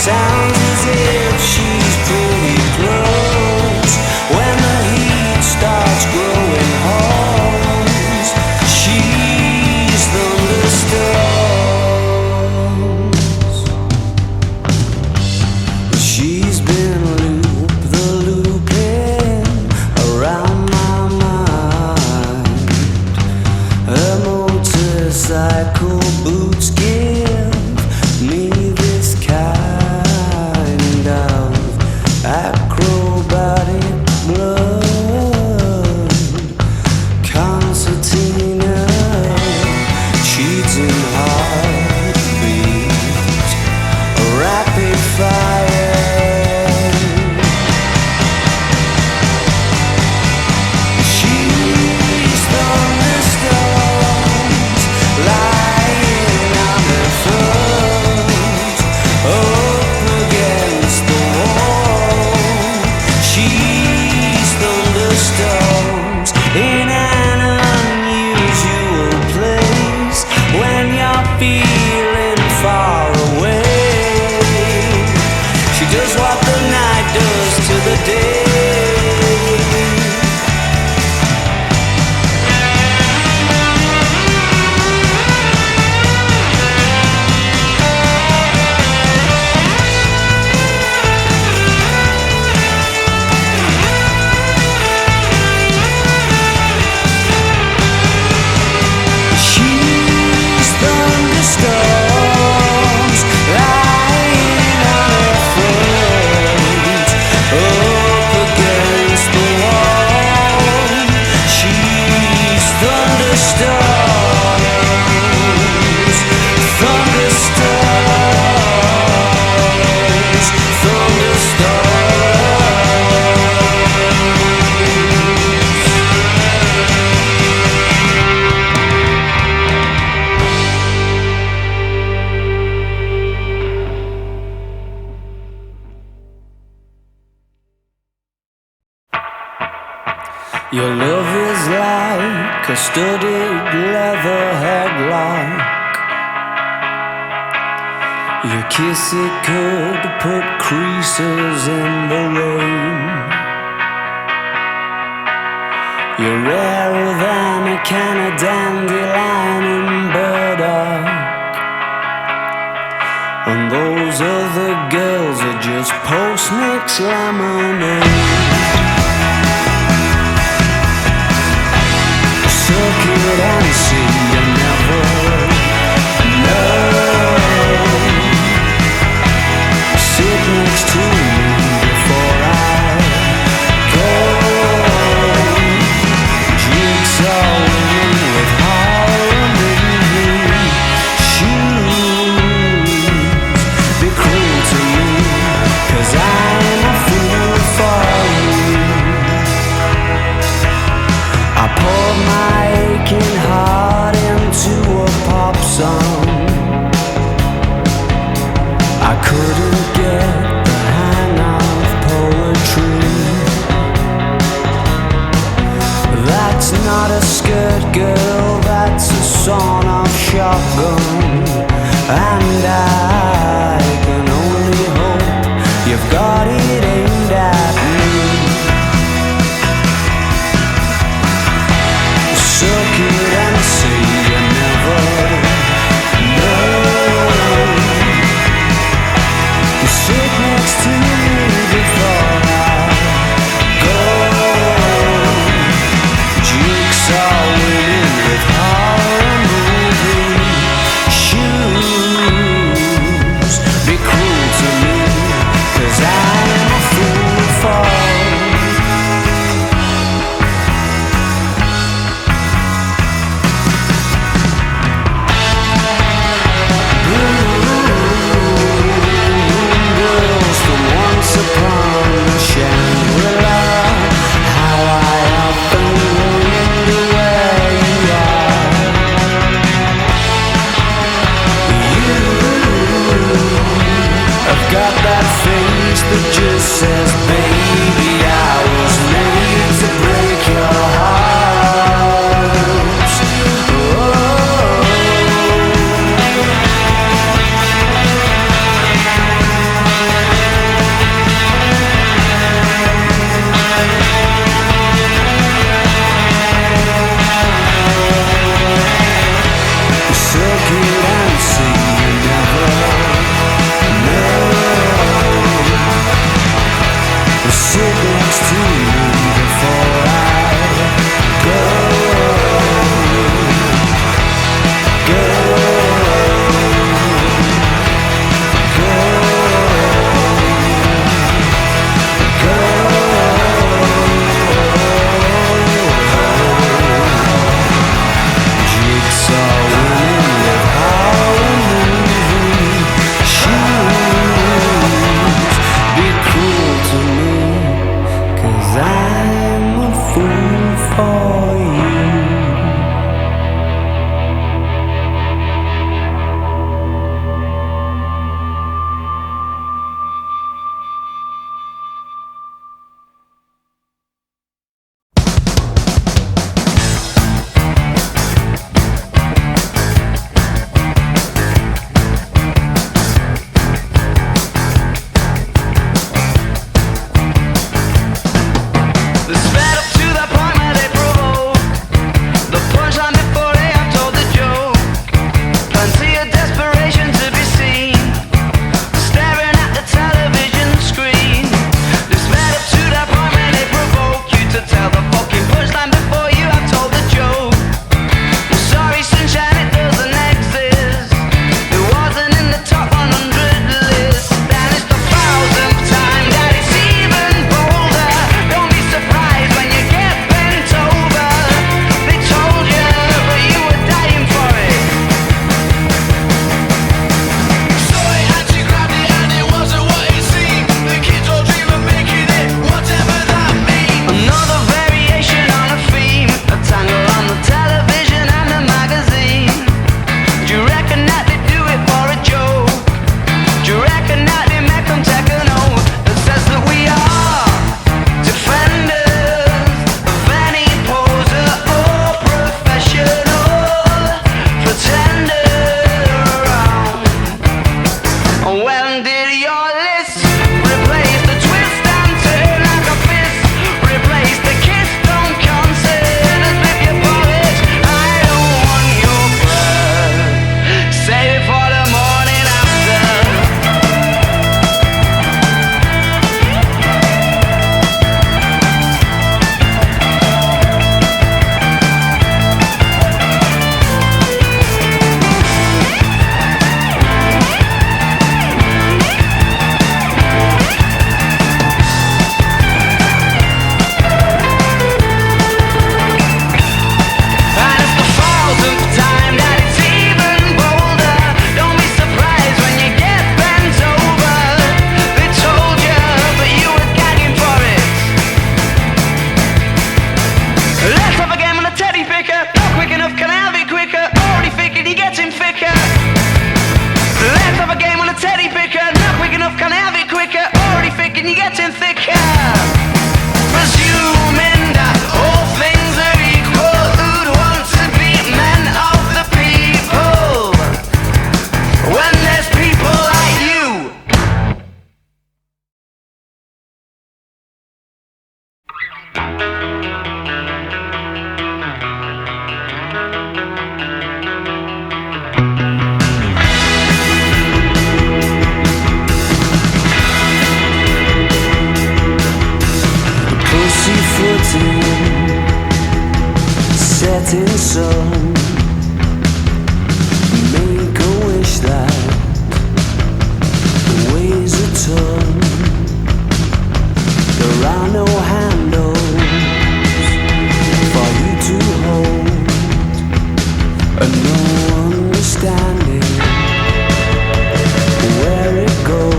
Sounds as if she's pretty close. When the heat starts growing holes, she's thunderstorms. She's been looping around my mind. Her motorcycle boots give me this kind of acrobatic blood, concertina, cheating heartbeat, rapid fire. She's thunderstorms lying on her front, up against the wall. She's thunderstorms in an unusual place when you're feeling far away. She does what the night does to the day. She's thunderstorms lying on her front, up against the wall. She's thunderstorms, thunderstorms, thunderstorms. Your love is like a studded leather headlock. Your kiss, it could put creases in the rain. You're rarer than a can of dandelion and burdock. And those other girls are just post-mix lemonade. Circuit and see you never know. Sit next to me before I go. Jigsaw women with harmony shoes. Be cruel to me, 'cause I'm a fool for you. I poured my aching heart into a pop song. I couldn't get the hang of poetry. That's not a skirt, girl, that's a sawn-off shotgun. And I can only hope you've got it aimed at me. Suck it and say you never know. Sit next to me before I go. Jigsaw women with horror movie shoes. sun. Make a wish that weighs a ton. There are no handles for you to hold, and no understanding where it goes.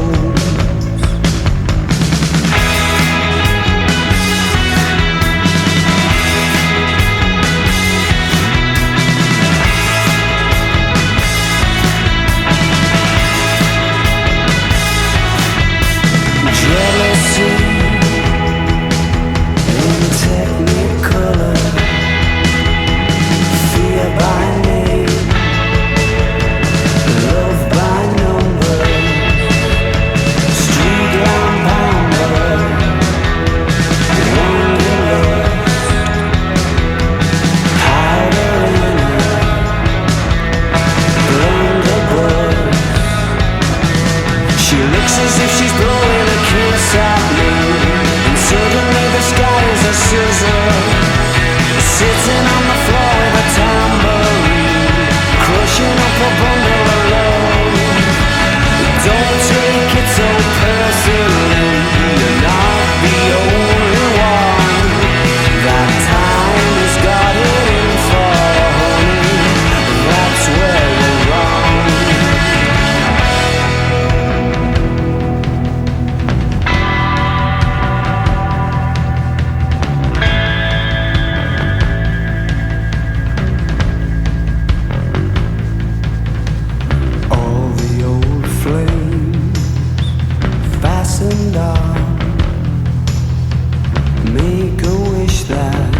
Jealousy in technicolor, fear by name, love by number, street lamp pounder, wanderlust, powder in her, blunderbuss. She looks as if she's blowing a kiss at me, and suddenly the sky is a scissor, sitting on the floor with a tambourine, crushing up a bundle of love. Don't take it so personally, you're not the only one that time has got it in for, honey. That's where you're wrong. All the old flames fastened on. Make a wish that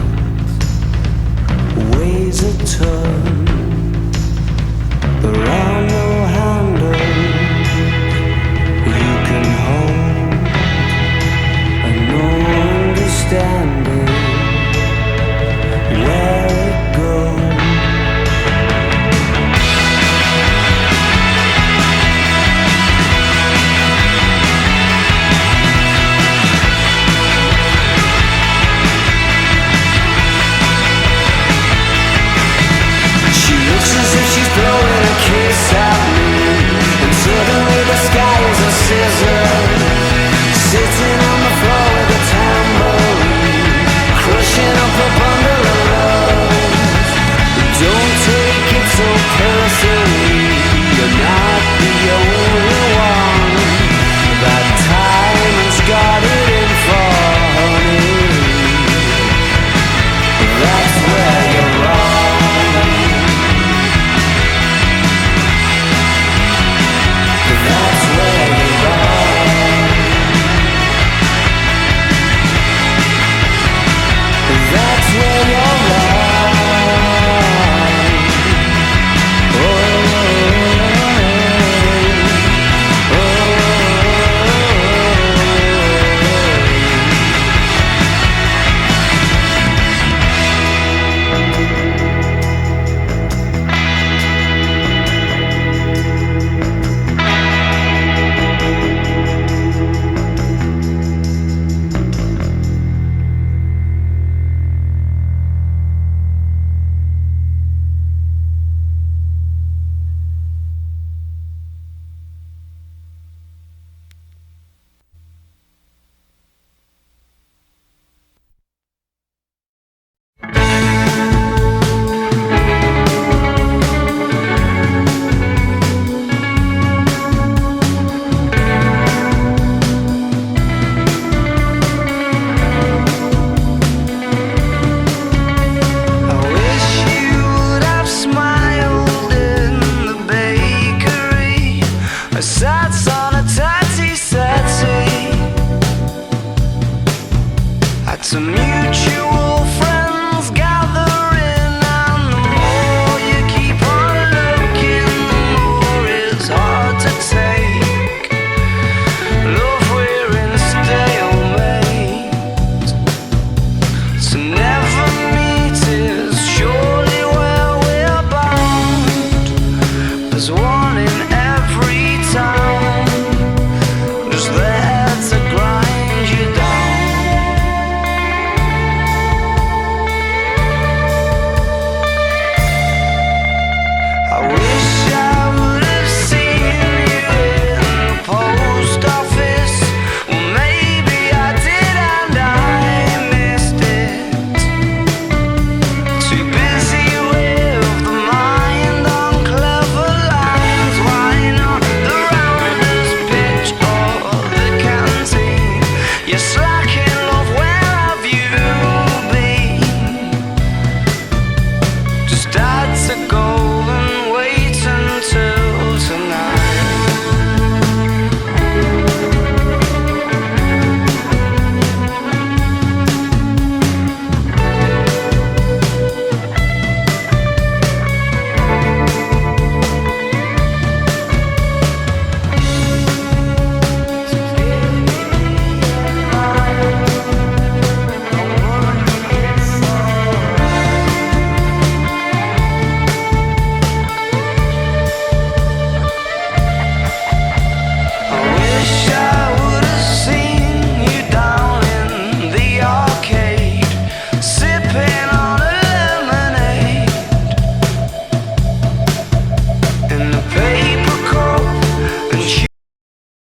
weighs a ton.